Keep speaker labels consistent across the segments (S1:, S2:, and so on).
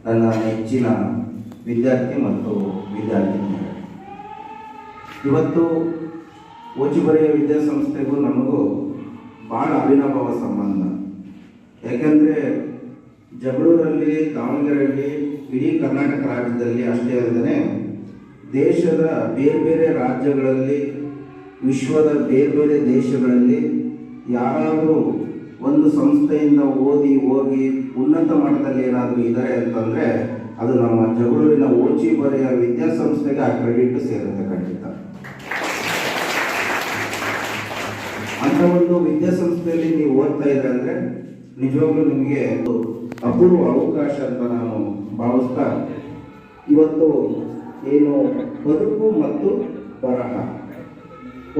S1: ನನ್ನ ನೆಚ್ಚಿನ ವಿದ್ಯಾರ್ಥಿ ಮತ್ತು ವಿದ್ಯಾರ್ಥಿನಿಯರು, ಇವತ್ತು ಓಚಿಬರೆಯ ವಿದ್ಯಾಸಂಸ್ಥೆಗೂ ನಮಗೂ ಭಾಳ ಅವಿನಾಭಾವ ಸಂಬಂಧ. ಯಾಕೆಂದರೆ ಜಗಳೂರಲ್ಲಿ, ದಾವಣಗೆರೆಯಲ್ಲಿ, ಇಡೀ ಕರ್ನಾಟಕ ರಾಜ್ಯದಲ್ಲಿ ಅಷ್ಟೇ ಅಲ್ಲದೆ ದೇಶದ ಬೇರೆ ಬೇರೆ ರಾಜ್ಯಗಳಲ್ಲಿ, ವಿಶ್ವದ ಬೇರೆ ಬೇರೆ ದೇಶಗಳಲ್ಲಿ ಯಾರಾದರೂ ಒಂದು ಸಂಸ್ಥೆಯಿಂದ ಓದಿ ಹೋಗಿ ಉನ್ನತ ಮಟ್ಟದಲ್ಲಿ ಏನಾದರೂ ಇದ್ದಾರೆ ಅಂತಂದರೆ ಅದು ನಮ್ಮ ಜಗಳೂರಿನ ಓಚಿಬರೆಯ ವಿದ್ಯಾಸಂಸ್ಥೆಗೆ ಆ ಕ್ರೆಡಿಟ್ ಸೇರುತ್ತೆ ಖಂಡಿತ. ಅಂಥ ಒಂದು ವಿದ್ಯಾಸಂಸ್ಥೆಯಲ್ಲಿ ನೀವು ಓದ್ತಾ ಇದ್ರೆ ಅಂದರೆ ನಿಜವಾಗ್ಲೂ ನಿಮಗೆ ಅಪೂರ್ವ ಅವಕಾಶ ಅಂತ ನಾನು ಭಾವಿಸ್ತಾ, ಇವತ್ತು ಏನು ಬದುಕು ಮತ್ತು ಬರಹ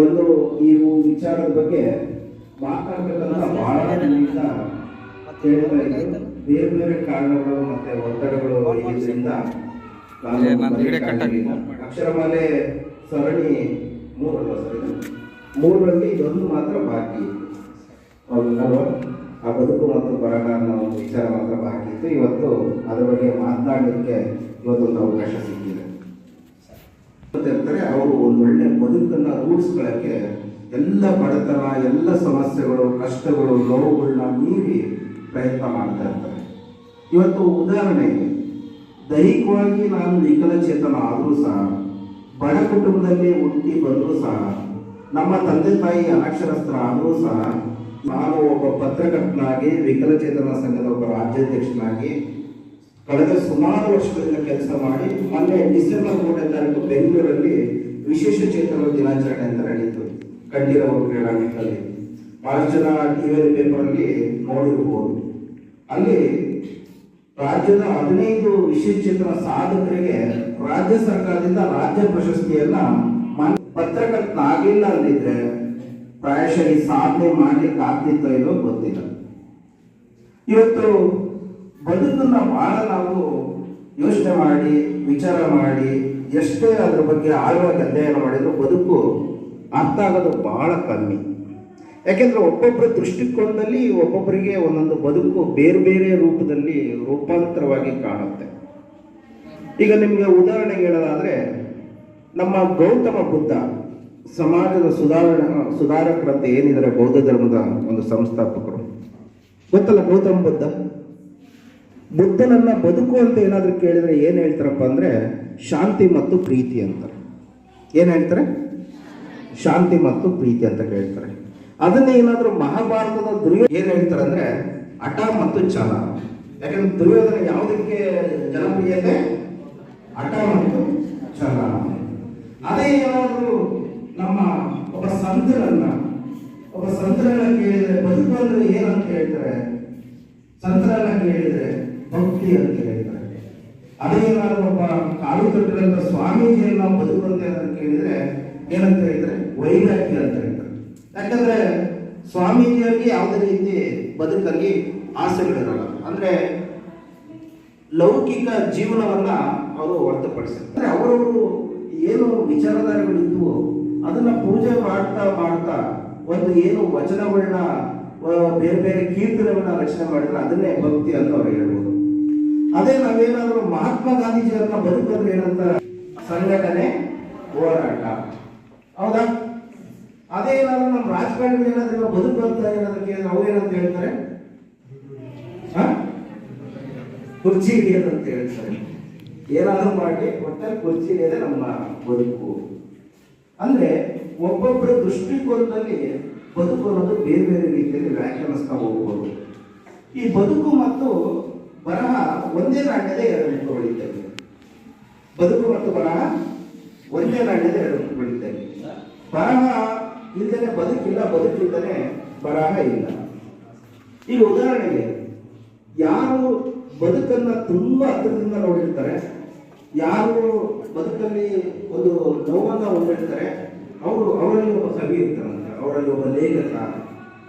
S1: ಒಂದು ಈ ವಿಚಾರದ ಬಗ್ಗೆ ಮಾತಾಡಬೇಕಂತ ಬಹಳ ದಿನದಿಂದ ಹೇಳ್ತಾ ಇದ್ದು, ಬೇರೆ ಬೇರೆ ಕಾರಣಗಳು ಮತ್ತೆ ಒತ್ತಡಗಳು ಇರೋದ್ರಿಂದ ಅಕ್ಷರಮಾಲೆ ಸರಣಿ ಮೂರರಲ್ಲಿ ಇದೊಂದು ಮಾತ್ರ ಬಾಕಿ ಇತ್ತು. ಆ ಬದುಕು ಮತ್ತು ಬರಹ ಅನ್ನೋ ಒಂದು ವಿಚಾರ ಮಾತ್ರ ಬಾಕಿ ಇತ್ತು. ಇವತ್ತು ಅದ್ರ ಬಗ್ಗೆ ಮಾತನಾಡಲಿಕ್ಕೆ ಇವತ್ತೊಂದು ಅವಕಾಶ ಸಿಕ್ಕಿದೆ. ಅವರು ಒಂದು ಒಳ್ಳೆ ಬದುಕನ್ನು ರೂಢಿಸ್ಕೊಳ್ಳೋಕ್ಕೆ ಎಲ್ಲ ಬಡತನ, ಎಲ್ಲ ಸಮಸ್ಯೆಗಳು, ಕಷ್ಟಗಳು, ನೋವುಗಳನ್ನ ಮೀರಿ ಪ್ರಯತ್ನ ಮಾಡ್ತಾ ಇರ್ತಾರೆ. ಇವತ್ತು ಉದಾಹರಣೆಗೆ ದೈಹಿಕವಾಗಿ ನಾನು ವಿಕಲಚೇತನ ಆದರೂ ಸಹ, ಬಡ ಕುಟುಂಬದಲ್ಲಿ ಹುಟ್ಟಿ ಬಂದರೂ ಸಹ, ನಮ್ಮ ತಂದೆ ತಾಯಿ ಅನಕ್ಷರಸ್ಥ ಆದರೂ ಸಹ, ನಾನು ಒಬ್ಬ ಪತ್ರಕರ್ತನಾಗಿ ವಿಕಲಚೇತನ ಸಂಘದ ಒಬ್ಬ ರಾಜ್ಯಾಧ್ಯಕ್ಷನಾಗಿ ಕಳೆದ ಸುಮಾರು ವರ್ಷಗಳಿಂದ ಕೆಲಸ ಮಾಡಿ ಮೊನ್ನೆ ಡಿಸೆಂಬರ್ 3ನೇ ತಾರೀಕು ಬೆಂಗಳೂರಲ್ಲಿ ವಿಶೇಷ ಚೇತನರ ದಿನಾಚರಣೆ ಅಂತ ನಡೀತು ಕಂಠೀರವ ಕ್ರೀಡಾಂಗಣದಲ್ಲಿ. ಬಹಳಷ್ಟು ಜನ ಟಿವಿಯಲ್ಲಿ ಪೇಪರಲ್ಲಿ ನೋಡಿರ್ಬೋದು. ಅಲ್ಲಿ ರಾಜ್ಯದ 15 ವಿಶೇಷ ಚೇತನ ಸಾಧಕರಿಗೆ ರಾಜ್ಯ ಸರ್ಕಾರದಿಂದ ರಾಜ್ಯ ಪ್ರಶಸ್ತಿಯನ್ನ ಪತ್ರಕರ್ತನಾಗಿಲ್ಲ ಅಂದಿದ್ರೆ ಪ್ರಾಯಶಃ ಈ ಸಾಧನೆ ಮಾಡ್ಲಿಕ್ಕೆ ಆಗ್ತಿತ್ತೋ ಇಲ್ಲೋ ಗೊತ್ತಿಲ್ಲ. ಇವತ್ತು ಬದುಕನ್ನ ಬಹಳ ನಾವು ಯೋಚನೆ ಮಾಡಿ, ವಿಚಾರ ಮಾಡಿ, ಎಷ್ಟೇ ಅದ್ರ ಬಗ್ಗೆ ಆಳವಾಗಿ ಅಧ್ಯಯನ ಮಾಡಿದ್ರು ಬದುಕು ಅರ್ಥ ಆಗೋದು ಬಹಳ ಕಮ್ಮಿ. ಯಾಕೆಂದ್ರೆ ಒಬ್ಬೊಬ್ಬರ ದೃಷ್ಟಿಕೋನದಲ್ಲಿ ಒಬ್ಬೊಬ್ಬರಿಗೆ ಒಂದೊಂದು ಬದುಕು ಬೇರೆ ಬೇರೆ ರೂಪದಲ್ಲಿ ರೂಪಾಂತರವಾಗಿ ಕಾಣುತ್ತೆ. ಈಗ ನಿಮಗೆ ಉದಾಹರಣೆಗೆ ಹೇಳೋದಾದ್ರೆ, ನಮ್ಮ ಗೌತಮ ಬುದ್ಧ ಸಮಾಜದ ಸುಧಾರಕರಂತ ಏನಿದ್ದಾರೆ, ಬೌದ್ಧ ಧರ್ಮದ ಒಂದು ಸಂಸ್ಥಾಪಕರು, ಗೊತ್ತಲ್ಲ ಗೌತಮ ಬುದ್ಧನನ್ನ ಬದುಕು ಅಂತ ಏನಾದರೂ ಕೇಳಿದ್ರೆ ಏನು ಹೇಳ್ತಾರಪ್ಪ ಅಂದ್ರೆ ಶಾಂತಿ ಮತ್ತು ಪ್ರೀತಿ ಅಂತಾರೆ. ಏನು ಹೇಳ್ತಾರೆ? ಶಾಂತಿ ಮತ್ತು ಪ್ರೀತಿ ಅಂತ ಹೇಳ್ತಾರೆ. ಅದನ್ನೇ ಏನಾದರೂ ಮಹಾಭಾರತದ ದುರ್ಯೋಧನ ಏನು ಹೇಳ್ತಾರೆ ಅಂದ್ರೆ ಹಠ ಮತ್ತು ಛಲ. ಯಾಕಂದ್ರೆ ದುರ್ಯೋಧನ ಯಾವುದಕ್ಕೆ ಜನಪ್ರಿಯತೆ? ಹಠ ಮತ್ತು ಛಲ. ಅದೇ ಏನಾದರೂ ನಮ್ಮ ಒಬ್ಬ ಸಂತರನ್ನ ಕೇಳಿದ್ರೆ ಬದುಕು ಅಂದ್ರೆ ಏನಂತ ಹೇಳ್ತಾರೆ? ಸಂತರನ್ನ ಕೇಳಿದ್ರೆ ಭಕ್ತಿ ಅಂತ ಹೇಳ್ತಾರೆ. ಅದೇ ಏನಾದ್ರು ಒಬ್ಬ ಕಾಲು ತೊಟ್ಟಿರಂತ ಸ್ವಾಮೀಜಿಯನ್ನ ಬದುಕುವಂತ ಕೇಳಿದ್ರೆ ಏನಂತ ಹೇಳಿದ್ರೆ ವೈರಾಗ್ಯ ಅಂತ ಹೇಳ್ತಾರೆ. ಯಾಕಂದ್ರೆ ಸ್ವಾಮೀಜಿಯವರಿಗೆ ಯಾವುದೇ ರೀತಿ ಬದುಕಲ್ಲಿ ಆಸೆಗಳಿರಲ್ಲ. ಅಂದ್ರೆ ಲೌಕಿಕ ಜೀವನವನ್ನ ಅವರು ಹೊರತುಪಡಿಸ್ತಾರೆ. ಅವರವರು ಏನು ವಿಚಾರಧಾರೆಗಳಿದ್ವು ಅದನ್ನ ಪೂಜೆ ಮಾಡ್ತಾ ಒಂದು ಏನು ವಚನಗಳನ್ನ, ಬೇರೆ ಬೇರೆ ಕೀರ್ತನೆಗಳನ್ನ ರಚನೆ ಮಾಡಿದ್ರೆ ಅದನ್ನೇ ಭಕ್ತಿ ಅಂತ ಅವ್ರು ಹೇಳ್ಬೋದು. ಅದೇ ನಾವೇನಾದ್ರೂ ಮಹಾತ್ಮ ಗಾಂಧೀಜಿಯವರನ್ನ ಬದುಕಂದ್ರೆ ಏನಂತ? ಸಂಘಟನೆ, ಹೋರಾಟ. ಹೌದಾ? ಅದೇ ಏನಾದ್ರು ನಮ್ಮ ರಾಜಕಾರಣಿಗಳು ಏನಾದ್ರು ಬದುಕು ಅಂತ ಏನಾದ್ರು ಕೇಳಿದ್ರೆ ಅವ್ರು ಏನಂತ ಹೇಳ್ತಾರೆ? ಕುರ್ಚಿ ಹಿಡಿಯೋದು ಅಂತ ಹೇಳ್ತಾರೆ. ಏನಾದ್ರು ಮಾಡಿ ಒಟ್ಟಾರೆ ಕುರ್ಚಿ ಹಿಡಿಯೋದೇ ನಮ್ಮ ಬದುಕು. ಅಂದ್ರೆ ಒಬ್ಬೊಬ್ಬರ ದೃಷ್ಟಿಕೋನದಲ್ಲಿ ಬದುಕು ಅನ್ನೋದು ಬೇರೆ ಬೇರೆ ರೀತಿಯಲ್ಲಿ ವ್ಯಾಖ್ಯಾನಿಸ್ತಾ ಹೋಗ್ಬೋದು. ಈ ಬದುಕು ಮತ್ತು ಬರಹ ಒಂದೇ ನಾಣ್ಯದ ಎರಡು ಮುಖಗಳಿದ್ದಾವೆ. ಬದುಕು ಮತ್ತು ಬರಹ ಒಂದೇ ನಾಣ್ಯದ ಎರಡು ಮುಖಗಳಿದ್ದಾವೆ. ಬರಹ ಇಲ್ಲದೆ ಬದುಕಿಲ್ಲ, ಬದುಕಿಲ್ಲದೆ ಬರಹ ಇಲ್ಲ. ಈಗ ಉದಾಹರಣೆಗೆ ಯಾರು ಬದುಕನ್ನ ತುಂಬಾ ಹತ್ತಿರದಿಂದ ನೋಡಿರ್ತಾರೆ, ಯಾರು ಬದುಕಲ್ಲಿ ಒಂದು ನೋವನ್ನ ಹೊಂದಿರ್ತಾರೆ, ಅವರಲ್ಲಿ ಒಬ್ಬ ಕವಿ ಇರ್ತಾರಂತೆ, ಅವರಲ್ಲಿ ಒಬ್ಬ ಲೇಖಕ,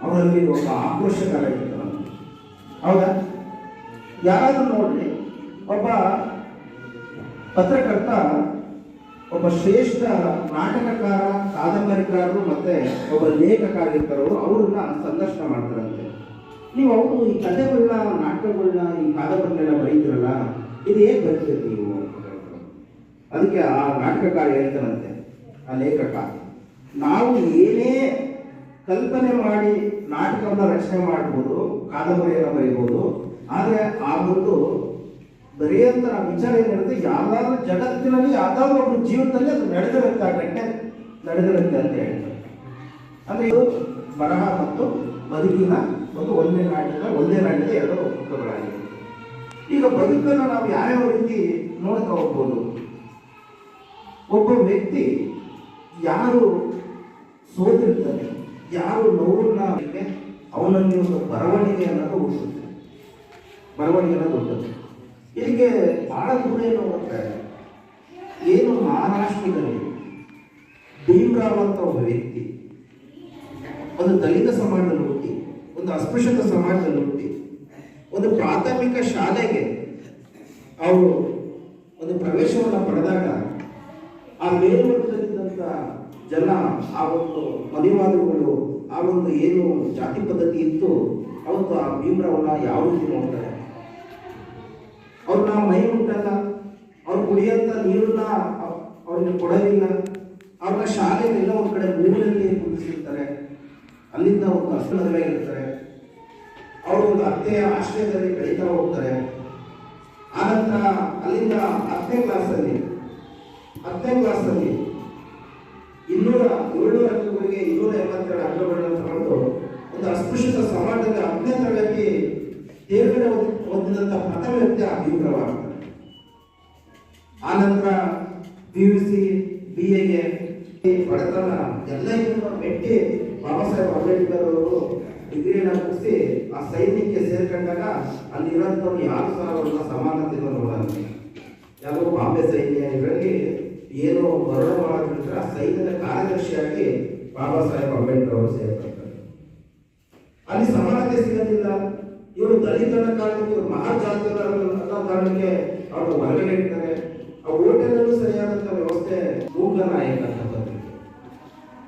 S1: ಅವರಲ್ಲಿ ಒಬ್ಬ ಆಕ್ರೋಶಕಾರ ಇರ್ತಾರಂತೆ. ಹೌದಾ? ಯಾರಾದ್ರೂ ನೋಡ್ರಿ, ಒಬ್ಬ ಪತ್ರಕರ್ತ, ಒಬ್ಬ ಶ್ರೇಷ್ಠ ನಾಟಕಕಾರ, ಕಾದಂಬರಿಕಾರರು ಮತ್ತೆ ಒಬ್ಬ ಲೇಖಕರಾಗಿರ್ತಾರೋ ಅವ್ರನ್ನ ಸಂದರ್ಶನ ಮಾಡ್ತಾರಂತೆ. ನೀವು ಅವರು ಈ ಕಥೆಗಳನ್ನ, ನಾಟಕಗಳನ್ನ, ಈ ಕಾದಂಬರಿಗಳನ್ನ ಬರೀತಿರಲ್ಲ, ಇದು ಹೇಗೆ ಬರ್ತದೆ ನೀವು ಅಂತ ಕೇಳ್ತಾರೆ. ಅದಕ್ಕೆ ಆ ನಾಟಕಕಾರ ಹೇಳ್ತಾನಂತೆ, ಆ ಲೇಖಕ, ನಾವು ಏನೇ ಕಲ್ಪನೆ ಮಾಡಿ ನಾಟಕವನ್ನು ರಚನೆ ಮಾಡ್ಬೋದು, ಕಾದಂಬರಿಯನ್ನು ಬರೀಬೋದು, ಆದರೆ ಆ ಒಂದು ಬರೆಯುವಂಥ ವಿಚಾರ ಏನಿರುತ್ತೆ, ಯಾವ್ದಾದ್ರು ಜಗತ್ತಿನಲ್ಲಿ ಯಾವ್ದಾದ್ರು ಒಂದು ಜೀವನದಲ್ಲಿ ಅದು ನಡೆದಿರುತ್ತೆ, ಆ ಘಟನೆ ನಡೆದಿರುತ್ತೆ ಅಂತ ಹೇಳ್ತಾರೆ. ಅಂದರೆ ಇದು ಬರಹ ಮತ್ತು ಬದುಕಿನ ಒಂದು ಒಂದೇ ನಾಣ್ಯದ ಎರಡು ಮುಖಗಳಾಗಿವೆ. ಈಗ ಬದುಕನ್ನು ನಾವು ಯಾವ್ಯಾವ ರೀತಿ ನೋಡ್ತಾ ಹೋಗ್ಬೋದು. ಒಬ್ಬ ವ್ಯಕ್ತಿ ಯಾರು ಸೋತಿರ್ತಾನೆ, ಯಾರು ನೋವನ್ನ ಅವನಲ್ಲಿ ಒಂದು ಬರವಣಿಗೆ ಅನ್ನೋದು ಹುಟ್ಟುತ್ತೆ. ಇದಕ್ಕೆ ಬಹಳ ದೂರ ಏನು ಹೋಗುತ್ತೆ, ಏನು ಮಹಾರಾಷ್ಟ್ರದಲ್ಲಿ ಭೀಮ್ರಾವ್ ಅಂತ ಒಬ್ಬ ವ್ಯಕ್ತಿ ಒಂದು ದಲಿತ ಸಮಾಜದಲ್ಲಿ ಹುಟ್ಟಿ, ಒಂದು ಅಸ್ಪೃಶ್ಯತ ಸಮಾಜದಲ್ಲಿ ಹುಟ್ಟಿ, ಒಂದು ಪ್ರಾಥಮಿಕ ಶಾಲೆಗೆ ಅವರು ಒಂದು ಪ್ರವೇಶವನ್ನು ಪಡೆದಾಗ ಆ ಮೇಲ್ವರ್ಗದಲ್ಲಿದ್ದಂಥ ಜನ ಆ ಒಂದು ಮದುವಾದಿಗಳು, ಆ ಒಂದು ಏನು ಜಾತಿ ಪದ್ಧತಿ ಇತ್ತು, ಅವತ್ತು ಆ ಭೀಮ್ರಾವ್ನ ಯಾವ ರೀತಿ ನೋಡ್ತಾರೆ. ಅವ್ರನ್ನ ಮೈ ಮುಟ್ಟಲ್ಲ, ಅವ್ರು ಕುಡಿಯಂತ ನೀರನ್ನ ಅವ್ರಿಗೆ ಕೊಡೋದಿಲ್ಲ, ಅವ್ರನ್ನ ಶಾಲೆಗೆಲ್ಲ ಒಂದು ಕಡೆ ಮೂಲೆಯಲ್ಲಿ ಕುದಿಸಿರ್ತಾರೆ, ಅಲ್ಲಿಂದ ಒಂದು ಮದುವೆ ಇರ್ತಾರೆ, ಅವರು ಒಂದು ಅತ್ತೆಯ ಆಶ್ರಯದಲ್ಲಿ ಬೆಳೀತಾ ಹೋಗ್ತಾರೆ. ಆನಂತರ ಅಲ್ಲಿಂದ 10ನೇ ಕ್ಲಾಸಲ್ಲಿ 700 ಅಂಕಗಳಿಗೆ 282 ಅಂಕಗಳನ್ನು ತಗೊಂಡು ಒಂದು ಅಸ್ಪೃಶ್ಯತ ಸಮಾಜದಲ್ಲಿ 10ನೇ ತರಗತಿ ತೇರ್ಗಡೆ ಹೊಂದಿದಂಥ ಪ್ರಥಮ ವ್ಯಕ್ತಿ ಆ ಭೀಮ್ರಾವ್ ಆಗ್ತಾರೆ. ಆನಂತರ PUC BAಗೆ ಬಡತನ ಎಲ್ಲ ಮೆಟ್ಟಿ ಬಾಬಾ ಸಾಹೇಬ್ ಅಂಬೇಡ್ಕರ್ ಅವರು ಡಿಗ್ರಿನ ಮುಗಿಸಿ ಆ ಸೈನ್ಯಕ್ಕೆ ಸೇರ್ಕೊಂಡಾಗ ಅಲ್ಲಿರೋಂಥವ್ರು ಯಾರು ಸಹ ಅವ್ರನ್ನ ಸಮಾನತೆಯನ್ನು ನೋಡಂತೆ. ಯಾವುದೋ ಬಾಂಬೆ ಸೈನ್ಯ ಇದರಲ್ಲಿ ಏನು ಬರೋಣ ಮಾಡೋದ್ರಿಂದ ಸೈನ್ಯದ ಕಾರ್ಯದರ್ಶಿಯಾಗಿ ಬಾಬಾ ಸಾಹೇಬ್ ಅಂಬೇಡ್ಕರ್ ಅವರು ಸೇರ್ಕೊಳ್ತಾರೆ. ಅಲ್ಲಿ ಸಮಾನತೆ ಸಿಗೋದಿಲ್ಲ. ಇವರು ದಲಿತರ ಕಾರಣಕ್ಕೆ, ಇವರು ಮಹಾಜಾತಿಗಳ ಕಾರಣಕ್ಕೆ ಅವರು ಹೊರಗಡೆ ಇಡ್ತಾರೆ. ಆ ಹೋಟೆಲಲ್ಲೂ ಸರಿಯಾದಂಥ ವ್ಯವಸ್ಥೆ. ಮೂಕನಾಯಕ ಅಂತ ಪತ್ರಿಕೆ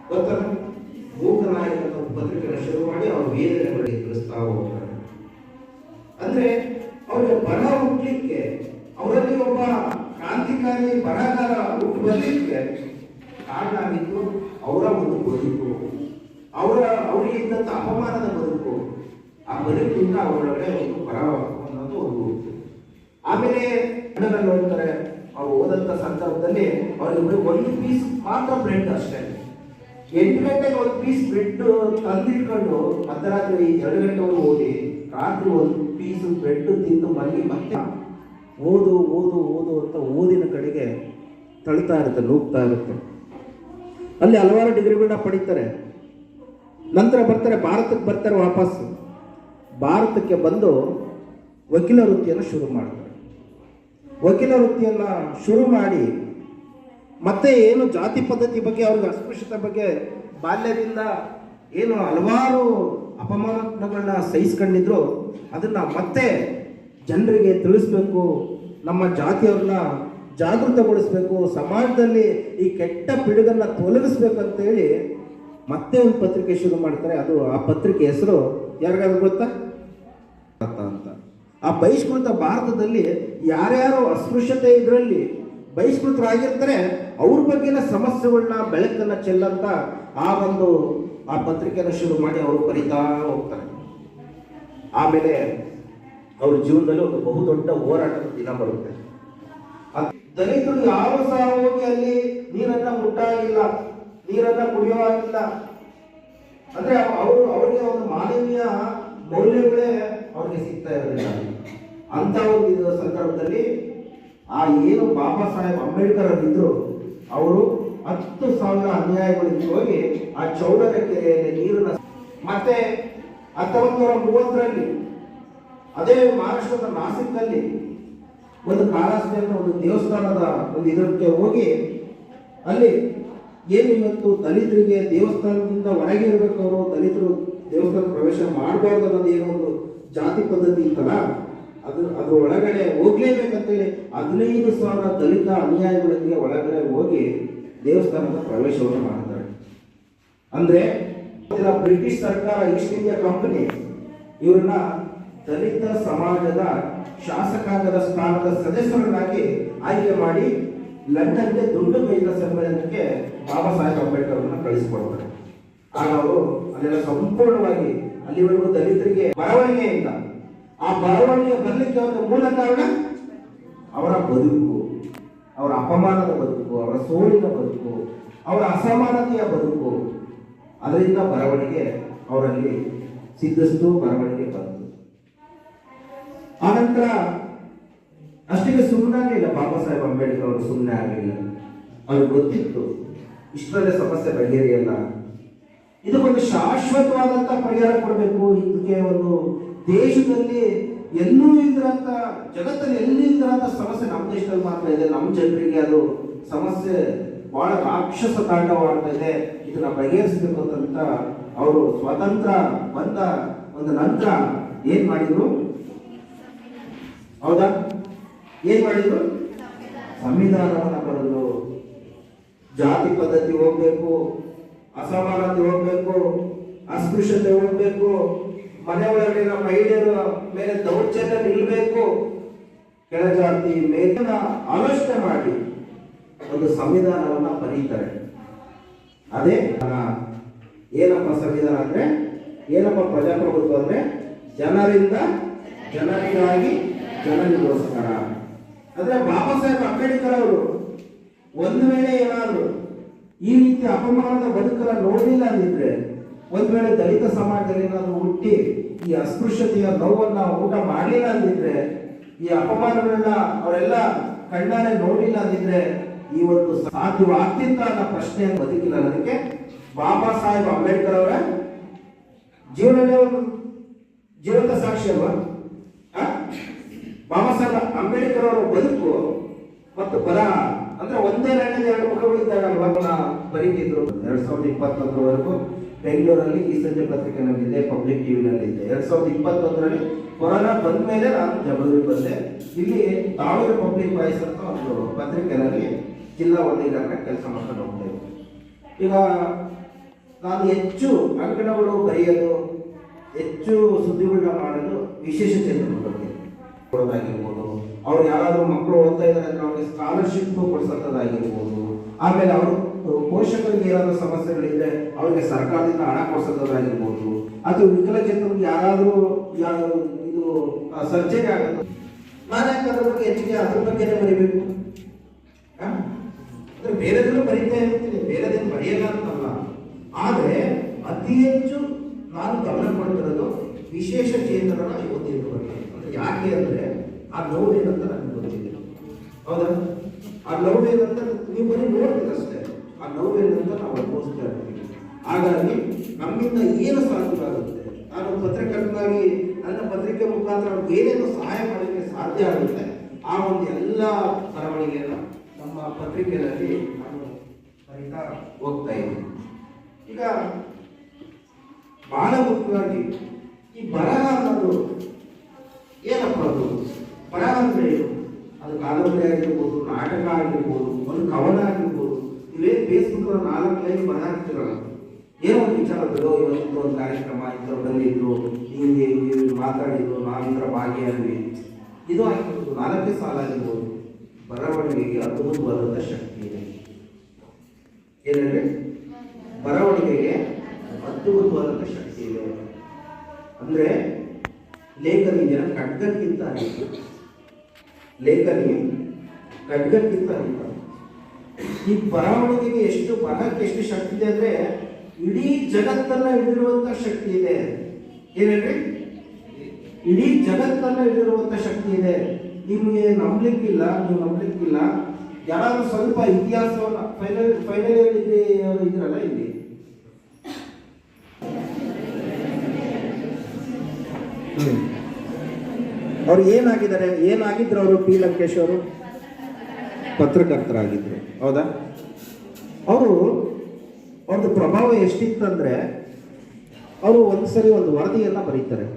S1: ಗೊತ್ತಲ್ಲ, ಮೂಕನಾಯಕ ಅಂತ ಪತ್ರಿಕೆಯನ್ನು ಶುರು ಮಾಡಿ ಅವರು ವೇದನೆಗಳಿಗೆ ತಿಳಿಸ್ತಾ ಹೋಗ್ತಾರೆ. ಅಂದ್ರೆ ಅವ್ರಿಗೆ ಬರ ಹುಟ್ಟಲಿಕ್ಕೆ, ಅವರಲ್ಲಿ ಒಬ್ಬ ಕ್ರಾಂತಿಕಾರಿ ಬರಹಗಾರ ಹುಟ್ಟು ಬರಲಿಕ್ಕೆ ಕಾರಣ ಆಗಿದ್ದು ಅವರ ಒಂದು ಬದುಕು, ಅವರಿಗೆ ಇದ್ದಂಥ ಅಪಮಾನದ ಬದುಕು. ಆ ಬದುಕಿನಿಂದ ಅವರೊಳಗಡೆ ಒಂದು ಬರ ಅನ್ನೋದು ಒಂದು. ಆಮೇಲೆ ಕನ್ನಡದಲ್ಲಿ ನೋಡ್ತಾರೆ, ಅವ್ರು ಓದಂಥ ಸಂದರ್ಭದಲ್ಲಿ ಅವ್ರಿಗೆ ಒಂದು ಪೀಸ್ ಮಾತ್ರ ಬ್ರೆಡ್ ಅಷ್ಟೇ. 8 ಗಂಟೆಗೆ ಒಂದು ಪೀಸ್ ಬ್ರೆಡ್ ತಂದಿಟ್ಕೊಂಡು ಮಧ್ಯರಾತ್ರಿ 2 ಗಂಟೆವರೆಗೂ ಓದಿ, ರಾತ್ರಿ ಒಂದು ಪೀಸ್ ಬ್ರೆಡ್ ತಿಂದು ಮನೆಗೆ ಮತ್ತೆ ಓದು ಅಂತ ಓದಿನ ಕಡೆಗೆ ತಳ್ತಾ ಇರುತ್ತೆ, ನೂಗ್ತಾ ಇರುತ್ತೆ. ಅಲ್ಲಿ ಹಲವಾರು ಡಿಗ್ರಿಗಳನ್ನ ಪಡಿತಾರೆ. ನಂತರ ಭಾರತಕ್ಕೆ ಬರ್ತಾರೆ. ವಾಪಸ್ಸು ಭಾರತಕ್ಕೆ ಬಂದು ವಕೀಲ ವೃತ್ತಿಯನ್ನು ಶುರು ಮಾಡ್ತಾರೆ. ವಕೀಲ ವೃತ್ತಿಯನ್ನು ಶುರು ಮಾಡಿ ಮತ್ತೆ ಏನು ಜಾತಿ ಪದ್ಧತಿ ಬಗ್ಗೆ, ಅವ್ರಿಗೆ ಅಸ್ಪೃಶ್ಯತೆ ಬಗ್ಗೆ ಬಾಲ್ಯದಿಂದ ಏನು ಹಲವಾರು ಅಪಮಾನಗಳನ್ನ ಸಹಿಸ್ಕೊಂಡಿದ್ರು, ಅದನ್ನು ಮತ್ತೆ ಜನರಿಗೆ ತಿಳಿಸ್ಬೇಕು, ನಮ್ಮ ಜಾತಿಯವ್ರನ್ನ ಜಾಗೃತಗೊಳಿಸ್ಬೇಕು, ಸಮಾಜದಲ್ಲಿ ಈ ಕೆಟ್ಟ ಪಿಡುಗನ್ನು ತೊಲಗಿಸ್ಬೇಕಂತೇಳಿ ಮತ್ತೆ ಒಂದು ಪತ್ರಿಕೆ ಶುರು ಮಾಡ್ತಾರೆ. ಅದು ಆ ಪತ್ರಿಕೆ ಹೆಸರು ಯಾರಿಗಾದ್ರೂ ಗೊತ್ತಾ ಅಂತ. ಆ ಬಹಿಷ್ಕೃತ ಭಾರತದಲ್ಲಿ ಯಾರ್ಯಾರು ಅಸ್ಪೃಶ್ಯತೆ ಇದರಲ್ಲಿ ಬಹಿಷ್ಕೃತರಾಗಿರ್ತಾರೆ ಅವ್ರ ಬಗ್ಗೆನ ಸಮಸ್ಯೆಗಳನ್ನ ಬೆಳಕನ್ನು ಚೆಲ್ಲಂತ ಆ ಪತ್ರಿಕೆಯನ್ನು ಶುರು ಮಾಡಿ ಅವರು ಬರೀತಾ ಹೋಗ್ತಾರೆ. ಆಮೇಲೆ ಅವ್ರ ಜೀವನದಲ್ಲಿ ಒಂದು ಬಹುದೊಡ್ಡ ಹೋರಾಟದ ದಿನ ಬರುತ್ತೆ. ದಲಿತರು ಯಾವ ಸಹ ಹೋಗಿ ಅಲ್ಲಿ ನೀರನ್ನ ಮುಟ್ಟಾಗಿಲ್ಲ, ನೀರನ್ನ ಕುಡಿಯೋ ಆಗಿಲ್ಲ. ಅಂದ್ರೆ ಅವ್ರಿಗೆ ಒಂದು ಮಾನವೀಯ ಮೌಲ್ಯಗಳೇ ಅವ್ರಿಗೆ ಸಿಗ್ತಾ ಇರಲಿಲ್ಲ. ಅಂತ ಒಂದು ಸಂದರ್ಭದಲ್ಲಿ ಆ ಏನು ಬಾಬಾ ಸಾಹೇಬ್ ಅಂಬೇಡ್ಕರ್ ಅವರಿದ್ರು, ಅವರು 10,000 ಅನ್ಯಾಯಗಳಿಗೆ ಹೋಗಿ ಆ ಚೌಡರ ಕೆರೆಯಲ್ಲಿ ನೀರನ್ನ ಮತ್ತೆ 1930ರಲ್ಲಿ ಅದೇ ಮಹಾರಾಷ್ಟ್ರದ ನಾಸಿಕ್ನಲ್ಲಿ ಒಂದು ಕಾಳಾಸ್ತಿಯ ಒಂದು ದೇವಸ್ಥಾನದ ಒಂದು ಇದಕ್ಕೆ ಹೋಗಿ ಅಲ್ಲಿ ಏನು ಇವತ್ತು ದಲಿತರಿಗೆ ದೇವಸ್ಥಾನದಿಂದ ಹೊರಗೆ ಇರಬೇಕು, ಅವರು ದಲಿತರು ದೇವಸ್ಥಾನ ಪ್ರವೇಶ ಮಾಡಬಾರ್ದು ಅನ್ನೋದು ಏನೋ ಒಂದು ಜಾತಿ ಪದ್ಧತಿ ಇತ್ತಲ್ಲ, ಅದ್ರ ಒಳಗಡೆ ಹೋಗ್ಲೇಬೇಕಂತೇಳಿ 15,000 ದಲಿತ ಅನುಯಾಯಿಗಳಿಗೆ ಒಳಗಡೆ ಹೋಗಿ ದೇವಸ್ಥಾನದ ಪ್ರವೇಶವನ್ನು ಮಾಡ್ತಾರೆ. ಅಂದ್ರೆ ಬ್ರಿಟಿಷ್ ಸರ್ಕಾರ, ಈಸ್ಟ್ ಇಂಡಿಯಾ ಕಂಪನಿ ಇವ್ರನ್ನ ದಲಿತ ಸಮಾಜದ ಶಾಸಕಾಂಗದ ಸ್ಥಾನದ ಸದಸ್ಯರನ್ನಾಗಿ ಆಯ್ಕೆ ಮಾಡಿ ಲಂಡನ್ಗೆ ದೊಡ್ಡ ಬೈಲ ಸಮ್ಮೇಳನಕ್ಕೆ ಬಾಬಾ ಸಾಹೇಬ್ ಅಂಬೇಡ್ಕರ್ ಅವರನ್ನ ಕಳಿಸಿಕೊಡ್ತಾರೆ. ಆಗ ಅವರು ಅಲ್ಲೆಲ್ಲ ಸಂಪೂರ್ಣವಾಗಿ ಅಲ್ಲಿವರೆಗೂ ದಲಿತರಿಗೆ ಬರವಣಿಗೆಯಿಂದ ಆ ಬರವಣಿಗೆ ಬರಲಿಕ್ಕೆ ಅವರ ಮೂಲ ಕಾರಣ ಅವರ ಬದುಕು, ಅವರ ಅಪಮಾನದ ಬದುಕು, ಅವರ ಸೋಲಿನ ಬದುಕು, ಅವರ ಅಸಮಾನತೆಯ ಬದುಕು. ಅದರಿಂದ ಬರವಣಿಗೆ ಅವರಲ್ಲಿ ಸಿದ್ಧಿಸ್ತು, ಬರವಣಿಗೆ ಬಂತು. ಆನಂತರ ಅಷ್ಟಿಗೆ ಸುಮ್ಮನೆ ಆಗಲಿಲ್ಲ ಬಾಬಾ ಸಾಹೇಬ್ ಅಂಬೇಡ್ಕರ್ ಅವರು, ಸುಮ್ಮನೆ ಆಗಲಿಲ್ಲ. ಅವ್ರಿಗೆ ಗೊತ್ತಿತ್ತು ಇಷ್ಟರಲ್ಲೇ ಸಮಸ್ಯೆ ಬಗೆಹರಿಯಲ್ಲ, ಇದಕ್ಕೊಂದು ಶಾಶ್ವತವಾದಂತ ಪರಿಹಾರ ಕೊಡಬೇಕು. ಇದಕ್ಕೆ ಒಂದು ದೇಶದಲ್ಲಿ ಎಲ್ಲೂ ಇಲ್ದಿರಂತ, ಜಗತ್ತಲ್ಲಿ ಎಲ್ಲಿ ಇಲ್ದಿರಂತ ಸಮಸ್ಯೆ ನಮ್ಮ ದೇಶದಲ್ಲಿ ಮಾತ್ರ ಇದೆ. ನಮ್ಮ ಜನರಿಗೆ ಅದು ಸಮಸ್ಯೆ ಬಹಳ ರಾಕ್ಷಸ ತಾಂಡವಾಡ್ತಾ ಇದೆ. ಇದನ್ನ ಬಗೆಹರಿಸಬೇಕು ಅಂತ ಅವರು ಸ್ವಾತಂತ್ರ್ಯ ಬಂದ ಒಂದು ನಂತರ ಏನ್ ಮಾಡಿದ್ರು? ಹೌದಾ? ಏನ್ ಮಾಡಿದ್ರು? ಸಂವಿಧಾನವನ್ನ ಬರೆದ್ರು. ಜಾತಿ ಪದ್ಧತಿ ಹೋಗ್ಬೇಕು, ಅಸಮಾನತೆ ಹೋಗ್ಬೇಕು, ಅಸ್ಪೃಶ್ಯತೆ ಹೋಗ್ಬೇಕು, ಮನೆ ಒಳಗಿನ ಮಹಿಳೆಯರ ಮೇಲೆ ದೌರ್ಜನ್ಯ ನಿಲ್ಲಬೇಕು, ಕೆಳಜಾತಿ ಮೇಲಿನ ಆಲೋಚನೆ ಮಾಡಿ ಒಂದು ಸಂವಿಧಾನವನ್ನ ಬರೀತಾರೆ. ಅದೇ ಏನಪ್ಪ ಸಂವಿಧಾನ ಅಂದ್ರೆ, ಏನಪ್ಪ ಪ್ರಜಾಪ್ರಭುತ್ವ ಅಂದ್ರೆ, ಜನರಿಂದ ಜನರಿಗಾಗಿ ಜನರಿಗೋಸ್ಕರ. ಅಂದ್ರೆ ಬಾಬಾ ಸಾಹೇಬ್ ಅಂಬೇಡ್ಕರ್ ಅವರು ಒಂದು ವೇಳೆ ಏನಾದ್ರು ಈ ರೀತಿ ಅಪಮಾನದ ಬದುಕನ್ನ ನೋಡಲಿಲ್ಲ ಅಂದಿದ್ರೆ, ಒಂದ್ ವೇಳೆ ದಲಿತ ಸಮಾಜದಲ್ಲಿ ಏನಾದ್ರು ಹುಟ್ಟಿ ಈ ಅಸ್ಪೃಶ್ಯತೆಯ ನೋವನ್ನ ಊಟ ಮಾಡಲಿಲ್ಲ ಅಂದಿದ್ರೆ, ಈ ಅಪಮಾನಗಳನ್ನ ಅವರೆಲ್ಲ ಕಣ್ಣಾರೆ ನೋಡಿಲ್ಲ ಅಂದಿದ್ರೆ ಈ ಒಂದು ಸಾಧ್ಯವಾಗ್ತಿತ್ತ ಅನ್ನೋ ಪ್ರಶ್ನೆ ಬದುಕಿಲ್ಲ. ಅದಕ್ಕೆ ಬಾಬಾ ಸಾಹೇಬ್ ಅಂಬೇಡ್ಕರ್ ಅವರ ಜೀವನವೇ ಒಂದು ಜೀವಂತ ಸಾಕ್ಷಿ ಅಲ್ವಾ? ಬಾಬಾ ಸಾಹೇಬ್ ಅಂಬೇಡ್ಕರ್ ಅವರ ಬದುಕು ಮತ್ತು ಬರಹ ಅಂದ್ರೆ ಒಂದೇ ನಾಣ್ಯದ ಎರಡು ಮುಖಗಳಿದ್ದಾಗಲ್ವಾ ಬರೀತಿದ್ರು. 2021ವರೆಗೂ ಬೆಂಗಳೂರಲ್ಲಿ ಈ ಸಂಜೆ ಪತ್ರಿಕೆನಲ್ಲಿದ್ದೆ, ಪಬ್ಲಿಕ್ ಟಿವಿನಲ್ಲಿದ್ದೆ. 2021ರಲ್ಲಿ ಕೊರೋನಾ ಬಂದ ಮೇಲೆ ನಾನು ಜಗಳೂರಿಗೆ ಬಂದೆ. ಇಲ್ಲಿ ದಾವಣಗೆರೆ ಪಬ್ಲಿಕ್ ವಾಯ್ಸ್ ಅಂತ ಒಂದು ಪತ್ರಿಕೆನಲ್ಲಿ ಜಿಲ್ಲಾ ವರದಿಗಾರನ ಕೆಲಸ ಮಾಡ್ಕೊಂಡು ಹೋಗ್ತೇವೆ. ಈಗ ನಾನು ಹೆಚ್ಚು ಅಂಕಣಗಳು ಬರೆಯೋದು, ಹೆಚ್ಚು ಸುದ್ದಿಗಳನ್ನ ಮಾಡೋದು ವಿಶೇಷ ಚೇತನರ ಬಗ್ಗೆ ಕೊಡೋದಾಗಿರ್ಬೋದು, ಅವ್ರು ಯಾರಾದ್ರೂ ಮಕ್ಕಳು ಓದ್ತಾ ಇದ್ದಾರೆ ಅಂದ್ರೆ ಅವ್ರಿಗೆ ಸ್ಕಾಲರ್ಶಿಪ್ ಕೊಡಿಸೋದಾಗಿರ್ಬೋದು, ಆಮೇಲೆ ಅವರು ಪೋಷಕರಿಗೆ ಏನಾದರೂ ಸಮಸ್ಯೆಗಳಿದ್ರೆ ಅವ್ರಿಗೆ ಸರ್ಕಾರದಿಂದ ಹಣ ಕೊಡಿಸೋದಾಗಿರ್ಬೋದು, ಅಥವಾ ವಿಕಲಚೇತನರಿಗೆ ಯಾರಾದರೂ ಇದು ಸರ್ಜರಿ ಆಗುತ್ತೆ, ನಾನು ಯಾಕೆ ಅದ್ರ ಬಗ್ಗೆ ಹೆಚ್ಚಿಗೆ ಅದ್ರ ಬಗ್ಗೆನೇ ಬರೀಬೇಕು? ಅಂದ್ರೆ ಬೇರೆದನ್ನು ಬರೀತಾ ಇರ್ತೀನಿ, ಬೇರೆದೇನು ಬರೆಯಲ್ಲ ಅಂತಲ್ಲ. ಆದ್ರೆ ಅತಿ ಹೆಚ್ಚು ನಾನು ಗಮನ ಕೊಡ್ತಿರೋದು ವಿಶೇಷ ಚೇತನರ ಯುವತಿಯರ ಬಗ್ಗೆ. ಅಂದ್ರೆ ಯಾಕೆ ಅಂದ್ರೆ ಆ ನೋವು ಏನಂತ ನನಗೆ ಗೊತ್ತಿದೆ. ಹೌದಾ? ಆ ನೋವು ಏನಂತ ನೀವು ಬರೀ ನೋಡ್ತೀರ ಅಷ್ಟೇ, ಆ ನೋವು ಏನಂತ ನಾವು ಅನುಭವಿಸ್ತಾ ಇರ್ತೀವಿ. ಹಾಗಾಗಿ ನಮ್ಮಿಂದ ಏನು ಸಾಧ್ಯವಾಗುತ್ತೆ, ನಾನು ಪತ್ರಕರ್ತನಾಗಿ ನನ್ನ ಪತ್ರಿಕೆ ಮುಖಾಂತರ ಅವ್ರಿಗೆ ಏನೇನು ಸಹಾಯ ಮಾಡಲಿಕ್ಕೆ ಸಾಧ್ಯ ಆಗುತ್ತೆ ಆ ಒಂದು ಎಲ್ಲ ಬರವಣಿಗೆಯನ್ನು ನಮ್ಮ ಪತ್ರಿಕೆಯಲ್ಲಿ ನಾನು ಬರೀತಾ ಹೋಗ್ತಾ ಇದ್ದೀನಿ. ಈಗ ಬಹಳ ಮುಖ್ಯವಾಗಿ ಈ ಬರಹ ಅನ್ನೋದು ಏನಪ್ಪ? ಅದು ಬರಹ ಅಂದ್ರೆ ಏನು? ಅದು ಕಾದಂಬರಿ ಆಗಿರ್ಬೋದು, ನಾಟಕ ಆಗಿರ್ಬೋದು, ಒಂದು ಕವನ ಆಗಿರ್ಬೋದು. ಇವೇ ಫೇಸ್ಬುಕ್ 4 ಲೈನ್ ಬರಹ ಹಾಕ್ತಿರಲ್ಲ, ಏನೋ ಒಂದು ವಿಚಾರ ಬಿಡೋ, ಇವತ್ತು ಒಂದು ಕಾರ್ಯಕ್ರಮ ಇಂಥವ್ರು ಬಂದಿದ್ರು, ಹಿಂಗೆ ಮಾತಾಡಿದ್ರು, ನಾವು ಈ ಥರ ಭಾಗಿಯಾದ್ವಿ, ಇದು ಆಗಿರ್ಬೋದು. 4 ಸಾಲ ಆಗಿರ್ಬೋದು. ಬರವಣಿಗೆಗೆ ಅದ್ಭುತವಾದಂಥ ಶಕ್ತಿ ಇದೆ. ಏನಂದ್ರೆ ಬರವಣಿಗೆಗೆ ಅದ್ಭುತವಾದಂಥ ಶಕ್ತಿ ಇದೆ. ಅಂದ್ರೆ ಲೇಖನಿ ಜನ ಖಡ್ಗಕ್ಕಿಂತ ಅಧಿಕ, ಲೇಖನಿ ಖಡ್ಗಕ್ಕಿಂತ ಅಧಿಕ. ಈ ಬರವಣಿಗೆಗೆ ಎಷ್ಟು, ಬರಹಕ್ಕೆ ಎಷ್ಟು ಶಕ್ತಿ ಇದೆ ಅಂದ್ರೆ ಇಡೀ ಜಗತ್ತನ್ನ ಹಿಡಿದಿರುವಂತ ಶಕ್ತಿ ಇದೆ. ಏನಂದ್ರೆ ಇಡೀ ಜಗತ್ತನ್ನ ಹಿಡಿದಿರುವಂತ ಶಕ್ತಿ ಇದೆ. ನಿಮಗೆ ನಂಬಲಿಕ್ಕಿಲ್ಲ, ನೀವು ನಂಬಲಿಕ್ಕಿಲ್ಲ. ಯಾರಾದ್ರೂ ಸ್ವಲ್ಪ ಇತಿಹಾಸವನ್ನ ಫೈನಲ್ ಇದ್ರಲ್ಲ ಇಲ್ಲಿ, ಅವ್ರು ಏನಾಗಿದ್ರು ಅವರು? ಪಿ ಲಂಕೇಶ್ ಅವರು ಪತ್ರಕರ್ತರಾಗಿದ್ರು. ಹೌದಾ? ಅವರು ಒಂದು ಪ್ರಭಾವ ಎಷ್ಟಿತ್ತಂದ್ರೆ, ಅವರು ಒಂದ್ಸರಿ ಒಂದು ವರದಿಯನ್ನ ಬರೀತಾರೆ.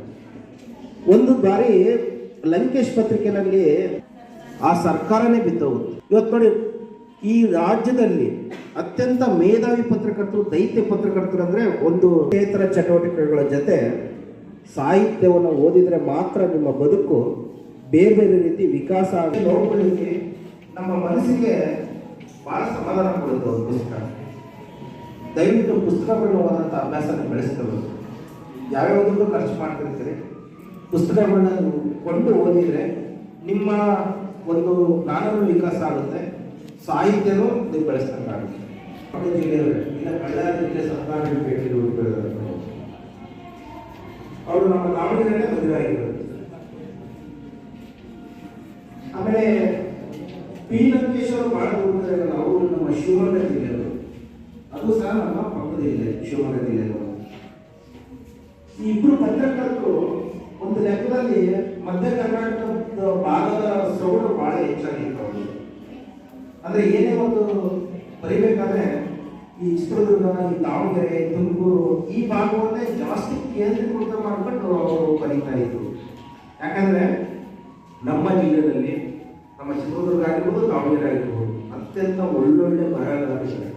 S1: ಒಂದು ಬಾರಿ ಲಂಕೇಶ್ ಪತ್ರಿಕೆಯಲ್ಲಿ ಆ ಸರ್ಕಾರನೇ ಬಿದ್ದೋಗುತ್ತೆ. ಇವತ್ತು ನೋಡಿ, ಈ ರಾಜ್ಯದಲ್ಲಿ ಅತ್ಯಂತ ಮೇಧಾವಿ ಪತ್ರಕರ್ತರು, ದೈತ್ಯ ಪತ್ರಕರ್ತರು ಅಂದ್ರೆ ಒಂದು ಕ್ಷೇತ್ರ ಚಟುವಟಿಕೆಗಳ ಜೊತೆ ಸಾಹಿತ್ಯವನ್ನು ಓದಿದ್ರೆ ಮಾತ್ರ ನಿಮ್ಮ ಬದುಕು ಬೇರೆ ಬೇರೆ ರೀತಿ ವಿಕಾಸ ನೋಡ್ಕೊಳ್ಳಿಕ್ಕೆ ನಮ್ಮ ಮನಸ್ಸಿಗೆ ಭಾಳ ಸಮಾಧಾನ ಕೊಡುತ್ತೆ ಒಂದು ಪುಸ್ತಕ. ದಯವಿಟ್ಟು ಪುಸ್ತಕಗಳನ್ನ ಓದಂಥ ಅಭ್ಯಾಸನ ಬೆಳೆಸ್ಕೋಬೇಕು. ಯಾವ್ಯಾವುದಕ್ಕೂ ಖರ್ಚು ಮಾಡ್ತಿರ್ತೀರಿ, ಪುಸ್ತಕಗಳನ್ನ ಕೊಂಡು ಓದಿದರೆ ನಿಮ್ಮ ಒಂದು ಜ್ಞಾನವೂ ವಿಕಾಸ ಆಗುತ್ತೆ, ಸಾಹಿತ್ಯನೂ ನೀವು ಬೆಳೆಸ್ದಂಗಾಗುತ್ತೆ. ಜಿಲ್ಲೆಯವರು ಇಲ್ಲ ಬಳ್ಳಾರಿ ಜಿಲ್ಲೆ ಸರ್ಕಾರಿ ಭೇಟಿ ಅವರು ನಮ್ಮ ದಾವಣಗೆರೆ ಮದುವೆ ಆಗಿರೋದು. ಆಮೇಲೆ ಪಿ ಲಂಕೇಶ್ವರ ಭಾಳ ಹೋಗ್ತಾರೆ, ಅವರು ನಮ್ಮ ಶಿವಮೊಗ್ಗ ಜಿಲ್ಲೆಯವರು, ಅದು ಸಹ ನಮ್ಮ ಪಕ್ಕದ ಜಿಲ್ಲೆ ಶಿವಮೊಗ್ಗ ಜಿಲ್ಲೆಯವರು. ಈ ಇಬ್ಬರು ಪತ್ರಕರ್ತರು ಒಂದು ಲೆಕ್ಕದಲ್ಲಿ ಮಧ್ಯ ಕರ್ನಾಟಕದ ಭಾಗದ ಸೌಡು ಬಹಳ ಹೆಚ್ಚಾಗಿತ್ತು. ಅಂದ್ರೆ ಏನೇ ಒಂದು ಬರಿಬೇಕಾದ್ರೆ ಈ ಚಿತ್ರದುರ್ಗ, ಈ ದಾವಣಗೆರೆ, ತುಮಕೂರು ಈ ಭಾಗವನ್ನೇ ಜಾಸ್ತಿ ಕೇಂದ್ರೀಕೃತ ಮಾಡಿಕೊಂಡು ಅವರು ಬರೀತಾ ಇದ್ರು. ಯಾಕಂದ್ರೆ ನಮ್ಮ ಜಿಲ್ಲೆಯಲ್ಲಿ ನಮ್ಮ ಚಿತ್ರದುರ್ಗ ಆಗಿರ್ಬೋದು, ದಾವಣಗೆರೆ ಆಗಿರ್ಬೋದು, ಅತ್ಯಂತ ಒಳ್ಳೊಳ್ಳೆ ಬರಹಗಾರರಿದ್ದಾರೆ,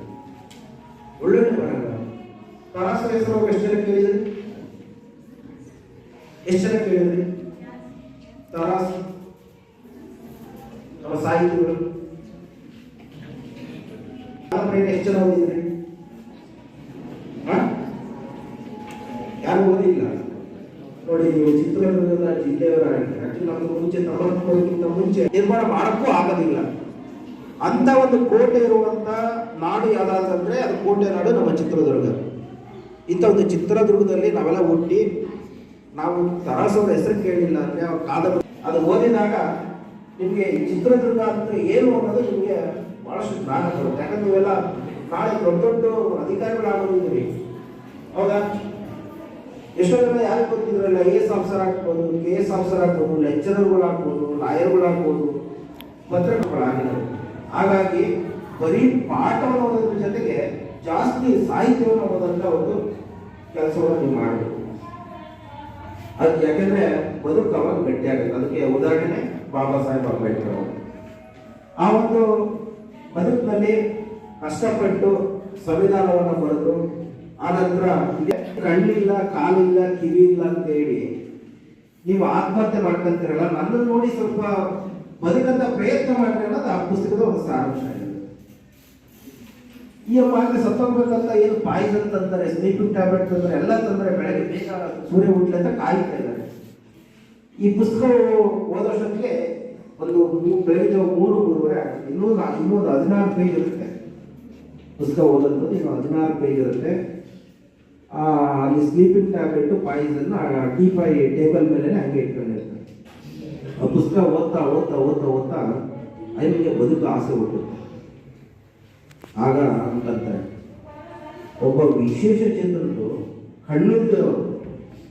S1: ಒಳ್ಳೊಳ್ಳೆ ಬರಹಗಾರ. ತರಾಸು ಹೆಸರು ಎಷ್ಟು ಜನ ಕೇಳಿದ್ರಿ? ಎಷ್ಟು ಜನ ಕೇಳಿದ್ರಿ? ತರಾಸು ನಮ್ಮ ಸಾಹಿತಿಗಳು ಎಷ್ಟು ಜನ ಓದಿದ್ರಿ? ಯಾರು ಓದಿಲ್ಲ ನೋಡಿ. ನೀವು ಚಿತ್ರದುರ್ಗದ ಜಿಲ್ಲೆಯವರಾಗಿದ್ದಾರೆ, ನಮ್ಗೆ ಮುಂಚೆ 90ಕ್ಕಿಂತ ಮುಂಚೆ ನಿರ್ಮಾಣ ಮಾಡಕ್ಕೂ ಆಗೋದಿಲ್ಲ. ಅಂತ ಒಂದು ಕೋಟೆ ಇರುವಂತ ನಾಡು ಯಾವ್ದಾದ್ರೆ ಅದು ಕೋಟೆ ನಾಡು ನಮ್ಮ ಚಿತ್ರದುರ್ಗ. ಇಂಥ ಒಂದು ಚಿತ್ರದುರ್ಗದಲ್ಲಿ ನಾವೆಲ್ಲ ಹುಟ್ಟಿ ನಾವು ತರಾಸವರ ಹೆಸರು ಕೇಳಿಲ್ಲ ಅಂದ್ರೆ ಕಾದಂಬರಿ ಅದು ಓದಿದಾಗ ನಿಮಗೆ ಚಿತ್ರದುರ್ಗ ಅಂತ ಏನು ಅನ್ನೋದು ನಿಮಗೆ ಬಹಳಷ್ಟು ಜ್ಞಾನ ಬರುತ್ತೆ. ಯಾಕಂದ್ರೆ ನೀವೆಲ್ಲ ನಾಳೆ ದೊಡ್ಡ ದೊಡ್ಡ ಅಧಿಕಾರಿಗಳಾಗೋದಿದ್ದೀರಿ, ಹೌದಾ? ಎಷ್ಟೋ ಜನ ಯಾರು ಗೊತ್ತಿದ್ರಲ್ಲ, AS ಆಫೀಸರ್ ಆಗ್ಬೋದು, KS ಆಫೀಸರ್ ಆಗ್ಬೋದು, ಲೆಕ್ಚರರ್ಗಳಾಗ್ಬೋದು, ಲಾಯರ್ಗಳಾಗ್ಬೋದು, ಪತ್ರಕರ್ತಗಳಾಗಿರೋದು. ಹಾಗಾಗಿ ಬರೀ ಪಾಠವನ್ನು ಓದೋದ್ರ ಜೊತೆಗೆ ಜಾಸ್ತಿ ಸಾಹಿತ್ಯವನ್ನು ಓದಂತ ಒಂದು ಕೆಲಸವನ್ನು ನೀವು ಮಾಡಬೇಕು. ಅದು ಯಾಕೆಂದ್ರೆ ಬದುಕು ಅವಾಗ ಗಟ್ಟಿಯಾಗುತ್ತೆ. ಅದಕ್ಕೆ ಉದಾಹರಣೆ ಬಾಬಾ ಸಾಹೇಬ್ ಅಂಬೇಡ್ಕರ್ ಅವರು. ಆ ಒಂದು ಬದುಕಿನಲ್ಲಿ ಕಷ್ಟಪಟ್ಟು ಸಂವಿಧಾನವನ್ನು ಬರೆದು ಆನಂತರ ಕಣ್ಣಿಲ್ಲ, ಕಾಲಿಲ್ಲ, ಕಿವಿ ಇಲ್ಲ ಅಂತ ಹೇಳಿ ನೀವು ಆತ್ಮಹತ್ಯೆ ಮಾಡ್ಕೊಂತೀರಲ್ಲ, ನನ್ನನ್ನು ನೋಡಿ ಸ್ವಲ್ಪ ಬದುಕಂತ ಪ್ರಯತ್ನ ಮಾಡಿ ಅನ್ನೋದು ಆ ಪುಸ್ತಕದ ಒಂದು ಸಾರಾಂಶ ಆಗಿದೆ. ಈ ಮಾತ್ರ ಸತ್ತೋಗ್ಬೇಕಂತ ಏನು ಪಾಯ್ಸನ್ ತಂತಾರೆ, ಸ್ಲೀಪಿಂಗ್ ಟ್ಯಾಬ್ಲೆಟ್ ತಂದ್ರೆ, ಎಲ್ಲ ತಂದ್ರೆ ಬೆಳಗ್ಗೆ ಬೇಗ ಸೂರ್ಯ ಹುಟ್ಟಲಿ ಅಂತ ಕಾಯ್ತಾ ಇದ್ದಾರೆ. ಈ ಪುಸ್ತಕ ಓದೋಷ್ಟೊತ್ತಿಗೆ ಒಂದು ಬೆಳಿಗ್ಗೆ 3-3:30 ಆಗುತ್ತೆ. ಇನ್ನೂ 16 ಪೇಜ್ ಇರುತ್ತೆ ಪುಸ್ತಕ ಓದೋದು. ಇನ್ನು 16 ಪೇಜ್ ಇರುತ್ತೆ. ಅಲ್ಲಿ sleeping tablet Poisson teapoy table ಮೇಲೆ ಹಂಗೆ ಇಟ್ಕೊಂಡಿರ್ತಾರೆ. ಆ ಪುಸ್ತಕ ಓದ್ತಾ ಓದ್ತಾ ಓದ್ತಾ ಓದ್ತಾ ನಿಮಗೆ ಬದುಕು ಆಸೆ ಹುಟ್ಟುತ್ತೆ. ಆಗ ಅಂತಾರೆ ಒಬ್ಬ ವಿಶೇಷ ಚೇತನರು ಕಣ್ಣಿದ್ದವರು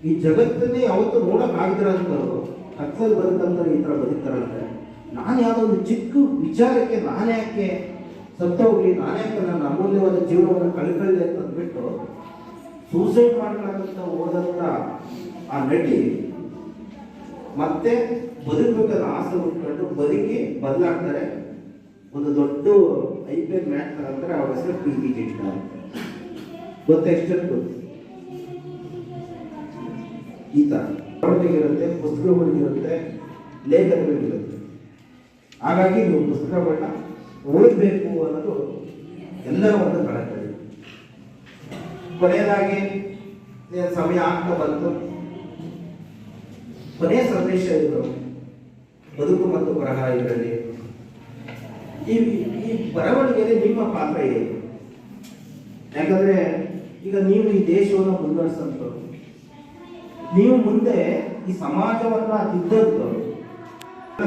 S1: ಈ ಜಗತ್ತನ್ನೇ ಯಾವತ್ತೂ ನೋಡಕ್ ಆಗ್ದಿರೋಂಥವ್ರು ಕತ್ತಲ್ಲಿ ಬದುಕಂತಾರೆ, ಈ ಥರ ಬದುಕ್ತಾರಂತೆ. ನಾನು ಯಾವುದೋ ಒಂದು ಚಿಕ್ಕ ವಿಚಾರಕ್ಕೆ ನಾನೇ ಯಾಕೆ ಸತ್ತೋಗ್ಲಿ, ನಾನೇ ಯಾಕೆ ನನ್ನ ಅಮೂಲ್ಯವಾದ ಜೀವನವನ್ನು ಕಳ್ಕೊಳ್ಳಿ ಅಂತ ಅಂದ್ಬಿಟ್ಟು ಸೂಸೈಡ್ ಮಾಡ್ಕೊಳ್ಳೋಂಥ ಹೋದಂಥ ಆ ನಟಿ ಮತ್ತೆ ಬದುಕಬೇಕಾದ ಆಸೆ ಉಟ್ಕೊಂಡು ಬದುಕಿ ಬದಲಾಗ್ತಾರೆ. ಒಂದು ದೊಡ್ಡ IPL ಮ್ಯಾಚ್ ತಗೊಂತಾರೆ, ಅವ್ರ ಹೆಸರು PB ಜಿಂಟಾ ಅಂತ. ಗೊತ್ತ ಎಷ್ಟು ಈ ಥರ ಬರವಣಿಗೆಗಿರುತ್ತೆ, ಪುಸ್ತಕಗಳಿಗಿರುತ್ತೆ, ಲೇಖನಗಳಿರುತ್ತೆ. ಹಾಗಾಗಿ ನೀವು ಪುಸ್ತಕಗಳನ್ನ ಓದಬೇಕು ಅನ್ನೋದು ಎಲ್ಲರ ಒಂದು ಕಳಕಳಿ. ಕೊನೆಯದಾಗಿ ಸಮಯ ಆಗ್ತಾ ಬಂತು. ಕೊನೆಯ ಸಂದೇಶ ಇದು ಬದುಕು ಮತ್ತು ಬರಹ ಇದರಲ್ಲಿ. ಈ ಬರವಣಿಗೆಯಲ್ಲಿ ನಿಮ್ಮ ಪಾತ್ರ ಇದೆ. ಯಾಕಂದ್ರೆ ಈಗ ನೀವು ಈ ದೇಶವನ್ನು ಮುನ್ನಡೆಸಂತವ್ರು, ನೀವು ಮುಂದೆ ಈ ಸಮಾಜವನ್ನ ತಿದ್ದದ್ದು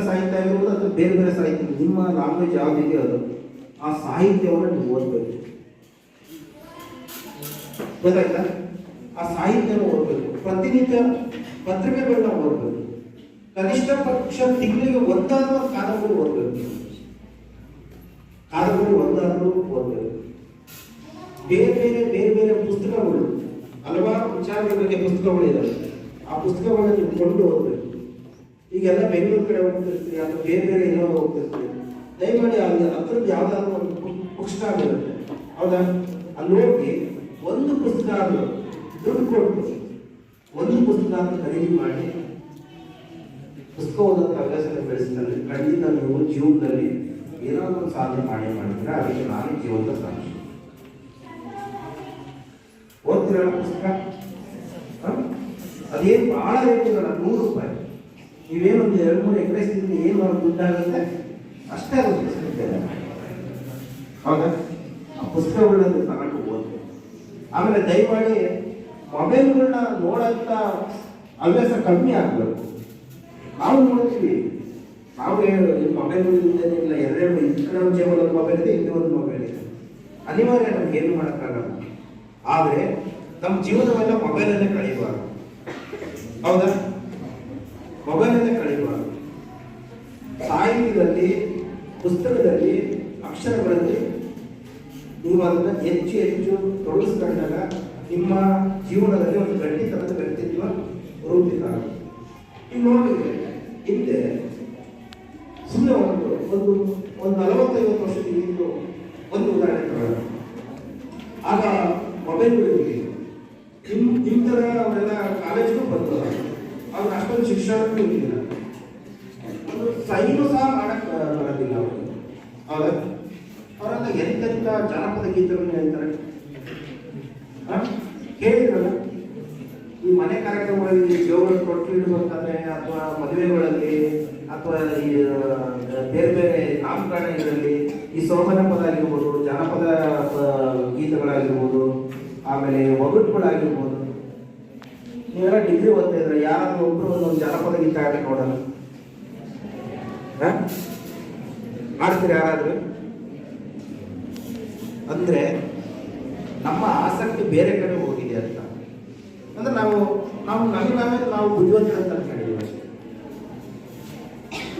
S1: ಸಾಹಿತ್ಯ ಆಗಿರ್ಬೋದು ಅಥವಾ ಬೇರೆ ಬೇರೆ ಸಾಹಿತ್ಯ, ನಿಮ್ಮ ಲ್ಯಾಂಗ್ವೇಜ್ ಯಾವುದಿದೆ ಅದು ಆ ಸಾಹಿತ್ಯವನ್ನು ನೀವು ಓದಬೇಕು. ಗೊತ್ತಾಯ್ತಾ? ಆ ಸಾಹಿತ್ಯನ ಓದಬೇಕು. ಪ್ರತಿನಿತ್ಯ ಪತ್ರಿಕೆಗಳನ್ನ ಓದಬೇಕು. ಕನಿಷ್ಠ ಪಕ್ಷ ತಿಂಗಳಿಗೆ ಒಂದಾದ್ರೂ ಕಾದಂಬರಿ ಓದಬೇಕು. ಕಾದಂಬರಿ ಒಂದಾದ್ರೂ ಓದಬೇಕು. ಬೇರೆ ಬೇರೆ ಬೇರೆ ಬೇರೆ ಪುಸ್ತಕಗಳು, ಹಲವಾರು ವಿಚಾರಗಳ ಬಗ್ಗೆ ಪುಸ್ತಕಗಳಿದ್ದಾವೆ. ಆ ಪುಸ್ತಕಗಳನ್ನ ನೀವು ಕೊಂಡು ಓದಬೇಕು. ಈಗೆಲ್ಲ ಬೆಂಗಳೂರು ಕಡೆ ಹೋಗ್ತಿರ್ತೀರಿ ಅಥವಾ ಬೇರೆ ಬೇರೆ ಎಲ್ಲೋ ಹೋಗ್ತಿರ್ತೀರಿ, ದಯಮಾಡಿ ಅಲ್ಲಿ ಹತ್ರದ್ದು ಯಾವ್ದಾದ್ರು ಒಂದು ಬುಕ್ ಸ್ಟಾಲ್ ಇರುತ್ತೆ, ಹೌದಾ? ಅಲ್ಲಿ ಹೋಗಿ ಒಂದು ಪುಸ್ತಕ ಆದರೂ ದುಡ್ಡು ಕೊಟ್ಟು ಒಂದು ಪುಸ್ತಕ ಖರೀದಿ ಮಾಡಿ ಪುಸ್ತಕ ಓದೋಂಥ ಹವ್ಯಾಸನ ಬೆಳೆಸಿದಲ್ಲಿ ಖಂಡಿತ ನೀವು ಜೀವನದಲ್ಲಿ ಏನಾದರೂ ಒಂದು ಸಾಧನೆ ಮಾಡಿದ್ರೆ ಅದಕ್ಕೆ ನಾನೇ ಜೀವನದ ಸಾಕ್ಷಿ. ಓದ್ತಿರಲ್ಲ ಪುಸ್ತಕ, ಅದೇನು ಬಹಳ ರೇಟ್ ಇರಲ್ಲ, 100 ರೂಪಾಯಿ. ನೀವೇನೊಂದು 2-3 ಎಕರೆ ತಿಂದ್ರೆ ಏನು ದುಡ್ಡಾಗುತ್ತೆ ಅಷ್ಟೇ ಆಗುತ್ತೆ ಪುಸ್ತಕಕ್ಕೆ. ಹೌದಾ? ಆ ಪುಸ್ತಕಗಳನ್ನ ತಗೊಂಡು ಓದ್ಬೇಕು. ಆಮೇಲೆ ದಯಮಾಡಿ ಮೊಬೈಲ್ಗಳನ್ನ ನೋಡೋಂಥ ಹವ್ಯಾಸ ಕಮ್ಮಿ ಆಗಬೇಕು. ನಾವು ನೋಡ್ತೀವಿ, ನಾವು ಮೊಬೈಲ್ಗಳಿಂದೇನಿಲ್ಲ, ಎರಡೆರಡು ಈ ಕಡೆ ಒಂದು ಜೇಬಲ್ಲಿ ಒಂದು ಮೊಬೈಲ್ ಇದೆ, ಇಲ್ಲಿ ಒಂದು ಮೊಬೈಲ್ ಇದೆ. ಅನಿವಾರ್ಯ ನಮ್ಗೆ ಏನು ಮಾಡೋಕ್ಕಾಗಲ್ಲ. ಆದರೆ ನಮ್ಮ ಜೀವನವೆಲ್ಲ ಮೊಬೈಲಲ್ಲೇ ಕಳೆಯಬಾರ್ದು. ಹೌದಾ? ಮೊಬೈಲಲ್ಲೇ ಕಳೆಯಬಾರ್ದು. ಸಾಹಿತ್ಯದಲ್ಲಿ, ಪುಸ್ತಕದಲ್ಲಿ, ಅಕ್ಷರಗಳಲ್ಲಿ ನೀವು ಅದನ್ನು ಹೆಚ್ಚು ಹೆಚ್ಚು ತೊಡಗಿಸ್ಕೊಂಡಾಗ ನಿಮ್ಮ ಜೀವನದಲ್ಲಿ ಒಂದು ಗಟ್ಟಿತನದ ವ್ಯಕ್ತಿತ್ವ ರೂಪಿತ ಆಗುತ್ತೆ. ಈಗ ನೋಡಿದ್ರೆ ಹಿಂದೆ ಸುಮ್ಮನೆ ಒಂದು 40-50 ವರ್ಷದ ಹಿಂದೆ ಒಂದು ಉದಾಹರಣೆ ತಗೊಳ್ಳೋಣ. ಆಗ ಮೊಬೈಲ್ಗಳಿಗೆ ನಿಮ್ಮ ಥರ ಅವರೆಲ್ಲ ಕಾಲೇಜ್ಗೂ ಬಂದವರು, ಅವ್ರು ಅಷ್ಟೊಂದು ಶಿಕ್ಷಣಕ್ಕೂ ಇರಲಿಲ್ಲ, ಒಂದು ಸೈನು ಸಹ ಮಾಡಕ್ಕೆ ಬರೋದಿಲ್ಲ ಅವ್ರಿಗೆ. ಹೌದಾ? ಅವರೆಲ್ಲ ಎಂತೆಂಥ ಜಾನಪದ ಗೀತೆಗಳನ್ನ ಹೇಳ್ತಾರೆ, ಕೇಳಿದ್ರಲ್ಲ. ಈ ಮನೆ ಕಾರ್ಯಕ್ರಮಗಳಲ್ಲಿ ಜೋಗಳು ಕೊಟ್ಟು ಇಡಬೇಕಾದ್ರೆ, ಅಥವಾ ಮದುವೆಗಳಲ್ಲಿ, ಅಥವಾ ಈ ಬೇರೆ ಬೇರೆ ನಾಮಕರಣಗಳಲ್ಲಿ ಈ ಸೋಮನ ಪದ ಆಗಿರ್ಬೋದು, ಜಾನಪದ ಗೀತೆಗಳಾಗಿರ್ಬೋದು, ಆಮೇಲೆ ಒಗಟುಗಳಾಗಿರ್ಬೋದು. ನೀವೆಲ್ಲ ಡಿಗ್ರಿ ಓದ್ತಾ ಇದ್ರೆ ಯಾರಾದ್ರೂ ಒಬ್ರು ಒಂದೊಂದು ಜಾನಪದ ಗೀತೆ ಆಗಿ ನೋಡೋಣ, ಮಾಡ್ತೀರಿ ಯಾರಾದ್ರೂ? ಅಂದ್ರೆ ನಮ್ಮ ಆಸಕ್ತಿ ಬೇರೆ ಕಡೆ ಹೋಗಿದೆ ಅಂತ. ಅಂದ್ರೆ ನಾವು ಬುದ್ಧಿವಂತರು ಅಂತ ಅನ್ಕೊಂಡಿದ್ದೀವಿ ಅಷ್ಟೇ.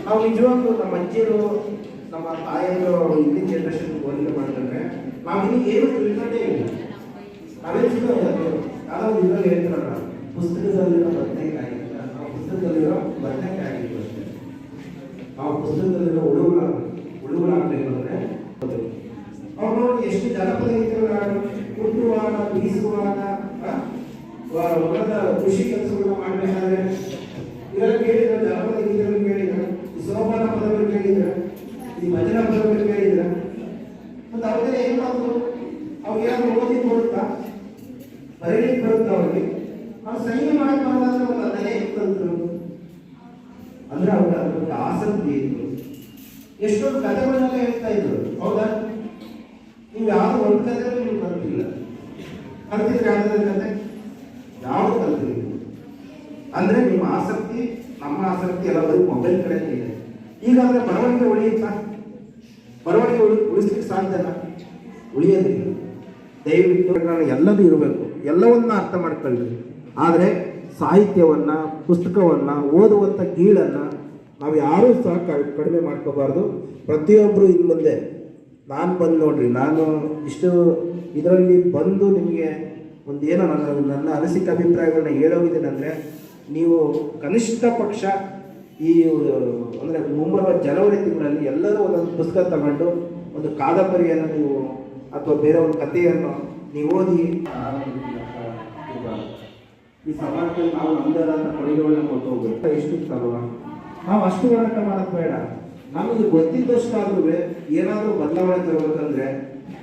S1: ನಾವು ನಿಜವಾಗ್ಲೂ ನಮ್ಮ ಅಜ್ಜಿಯರು, ನಮ್ಮ ತಾಯಿಯರು ಹಿಂದಿನ ಜನರೇಷನ್ ಹೋಲಿಕೆ ಮಾಡಿದ್ರೆ ನಾವು ಇನ್ನೂ ಏನು ತಿಳ್ಕೊಂಡೇ ಇಲ್ಲ. ನಾವೇನು ಯಾವ್ದೋ ಒಂದು ಇದರಲ್ಲಿ ಹೇಳ್ತಾರಲ್ಲ, ಪುಸ್ತಕದಲ್ಲಿರೋ ಬದನೆಕಾಯಿ, ನಾವು ಪುಸ್ತಕದಲ್ಲಿರೋ ಬದನೆಕಾಯಿ ಆಗಿತ್ತು ಅಷ್ಟೇ. ನಾವು ಪುಸ್ತಕದಲ್ಲಿರೋ ಹುಳುಗಳಾಗಬೇಕು ಅಂದರೆ ಅವ್ರು ನೋಡಿ ಎಷ್ಟು ಜನಪದ ಗೀತೆಗಳು, ಹುಟ್ಟುವಾಗ, ಬೀಸುವಾಗ, ಹೊಲದ ಕೃಷಿ ಕೆಲಸಗಳನ್ನ ಮಾಡಬೇಕಾದ್ರೆ ಇದೆಲ್ಲ ಕೇಳಿದ್ರೆ, ಜನಪದ ಗೀತೆಗಳು ಕೇಳಿದ್ರೆ, ಈ ಸೋಪಾನ ಪದಗಳು ಕೇಳಿದ್ರೆ, ಈ ಭಜನಾ ಪದಗಳು ಕೇಳಿದ್ರೆ, ಮತ್ತು ಅವ್ರಿಗೆಲ್ಲ ಏನು ಮಾಡಿದ್ರು? ಅವ್ರಿಗೆ ಏನಾದ್ರು ಓದಿ ಬರುತ್ತಾ, ಬರೀಲಿಕ್ಕೆ ಬರುತ್ತಾ ಅವ್ರಿಗೆ? ಅವ್ರು ಸಹಿ ಮಾಡಕ್ಕೆ ಬರೋದಾದ್ರೆ ಒಂದು ಅದನ್ನೇ ಇರ್ತಂದ್ರು. ಅಂದ್ರೆ ಅವ್ರಿಗೆ ಅದ್ರ ಬಗ್ಗೆ ಆಸಕ್ತಿ ಇತ್ತು. ಎಷ್ಟೊಂದು ಕಥೆಗಳನ್ನೆಲ್ಲ ಹೇಳ್ತಾ ಇದ್ರು. ಹೌದಾ? ನೀವು ಯಾವುದು ಒಂದು ಕಥೆ ನೀವು ಕಲ್ತಿಲ್ಲ, ಕಲ್ತಿದ್ರೆ ಯಾವ್ದಾದ್ರು ಕತೆ? ಯಾವುದು ಕಲ್ತಿಲ್ಲ. ಅಂದ್ರೆ ನಿಮ್ಮ ಆಸಕ್ತಿ, ನಮ್ಮ ಆಸಕ್ತಿ ಎಲ್ಲ ಬರೀ ಮೊಬೈಲ್ ಕಡೆ ಇದೆ. ಈಗಾದ್ರೆ ಬರವಣಿಗೆ ಉಳಿಯುತ್ತಾ? ಬರವಣಿಗೆ ಉಳಿಸ್ಲಿಕ್ಕೆ ಸಾಧ್ಯನಾ? ಉಳಿಯೋದಿಲ್ಲ. ದಯವಿಟ್ಟು ಎಲ್ಲದೂ ಇರಬೇಕು, ಎಲ್ಲವನ್ನ ಅರ್ಥ ಮಾಡ್ಕೊಳ್ರಿ. ಆದರೆ ಸಾಹಿತ್ಯವನ್ನ, ಪುಸ್ತಕವನ್ನ ಓದುವಂಥ ಗೀಳನ್ನು ನಾವು ಯಾರೂ ಸಹ ಕಡಿಮೆ ಮಾಡ್ಕೋಬಾರ್ದು. ಪ್ರತಿಯೊಬ್ಬರು ಇನ್ನು ಮುಂದೆ ನಾನು ಬಂದು ನೋಡ್ರಿ, ನಾನು ಇಷ್ಟು ಇದರಲ್ಲಿ ಬಂದು ನಿಮಗೆ ಒಂದು ಏನೋ ನನ್ನ ಅನಿಸಿಕೆ ಅಭಿಪ್ರಾಯಗಳನ್ನ ಹೇಳೋಗಿದ್ದೇನೆಂದರೆ, ನೀವು ಕನಿಷ್ಠ ಪಕ್ಷ ಈ ಅಂದರೆ ಮುಂಬರುವ ಜನವರಿ ತಿಂಗಳಲ್ಲಿ ಎಲ್ಲರೂ ಒಂದೊಂದು ಪುಸ್ತಕ ತಗೊಂಡು ಒಂದು ಕಾದಂಬರಿಯನ್ನು ನೀವು ಅಥವಾ ಬೇರೆ ಒಂದು ಕಥೆಯನ್ನು ನೀವು ಓದಿ ಈ ಸಮಾಜದಲ್ಲಿ ನಾವು ನಮ್ಮದಾದ ಕೊಡುಗೆಗಳನ್ನ ಕೊಟ್ಟು ಹೋಗ್ಬೇಕು. ಎಷ್ಟಿರ್ತಲ್ವ, ನಾವು ಅಷ್ಟು ಹೋರಾಟ ಮಾಡೋದು ಬೇಡ. ನಮಗೆ ಗೊತ್ತಿದ್ದಷ್ಟಾದ್ರೂ ಏನಾದರೂ ಬದಲಾವಣೆ ತರಬೇಕಂದ್ರೆ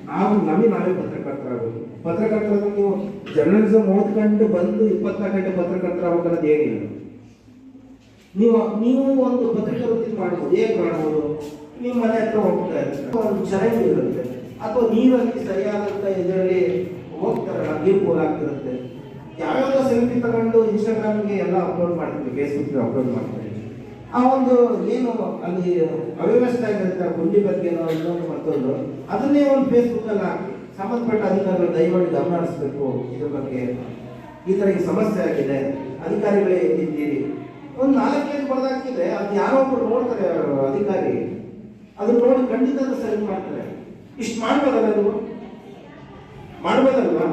S1: ನಾವೇ ಪತ್ರಕರ್ತರಾಗಬೇಕು. ಪತ್ರಕರ್ತರಾಗ ನೀವು ಜರ್ನಲಿಸಮ್ ಓದ್ಕೊಂಡು ಬಂದು 24 ಗಂಟೆ ಪತ್ರಕರ್ತರಾಗಬೇಕನ್ನೋದು ಏನಿಲ್ಲ. ನೀವು ಒಂದು ಪತ್ರಿಕಾ ವೃತ್ತಿ ಮಾಡ್ಬೋದು. ಹೇಗೆ ಮಾಡ್ಬೋದು? ನಿಮ್ಮ ಮನೆ ಹತ್ರ ಹೋಗ್ತಾ ಇರುತ್ತೆ, ಒಂದು ಚರಂಡಿ ಇರುತ್ತೆ, ಅಥವಾ ನೀರಲ್ಲಿ ಸರಿಯಾದಂಥ ಇದರಲ್ಲಿ ಹೋಗ್ತಾರಲ್ಲ, ನೀರು ಪೋಲ್ ಆಗ್ತಿರುತ್ತೆ. ಯಾವ್ಯಾವ ಸೆಲ್ಫಿ ತಗೊಂಡು ಇನ್ಸ್ಟಾಗ್ರಾಮ್ಗೆ ಎಲ್ಲ ಅಪ್ಲೋಡ್ ಮಾಡ್ತೀವಿ, ಫೇಸ್ಬುಕ್ಗೆ ಅಪ್ಲೋಡ್ ಮಾಡ್ತೀವಿ. ಆ ಒಂದು ಏನು ಅಲ್ಲಿ ಅವ್ಯವಸ್ಥೆ ಆಗಿರುತ್ತೆ, ಗುಂಡಿ ಬಗ್ಗೆನೋ ಇನ್ನೊಂದು ಮತ್ತೊಂದು, ಅದನ್ನೇ ಒಂದು ಫೇಸ್ಬುಕ್ಕಲ್ಲಿ ಹಾಕಿ ಸಂಬಂಧಪಟ್ಟ ಅಧಿಕಾರಿಗಳು ದಯಮಾಡಿ ಗಮನ ಹರಿಸಬೇಕು. ಇದ್ರ ಬಗ್ಗೆ ಈ ಥರ ಈ ಸಮಸ್ಯೆ ಆಗಿದೆ, ಅಧಿಕಾರಿಗಳೇ ಎಲ್ಲಿದ್ದೀರಿ? ಒಂದು 4 ಲೈನ್ ಬರೆದಾಕಿದ್ರೆ ಅದು ಯಾರೋ ಒಬ್ಬರು ನೋಡ್ತಾರೆ ಅಧಿಕಾರಿ, ಅದನ್ನ ನೋಡಿ ಖಂಡಿತ ಸರಿ ಮಾಡ್ತಾರೆ. ಇಷ್ಟು ಮಾಡ್ಬೋದಲ್ಲ, ಅದು ಮಾಡ್ಬೋದಲ್ವಾ?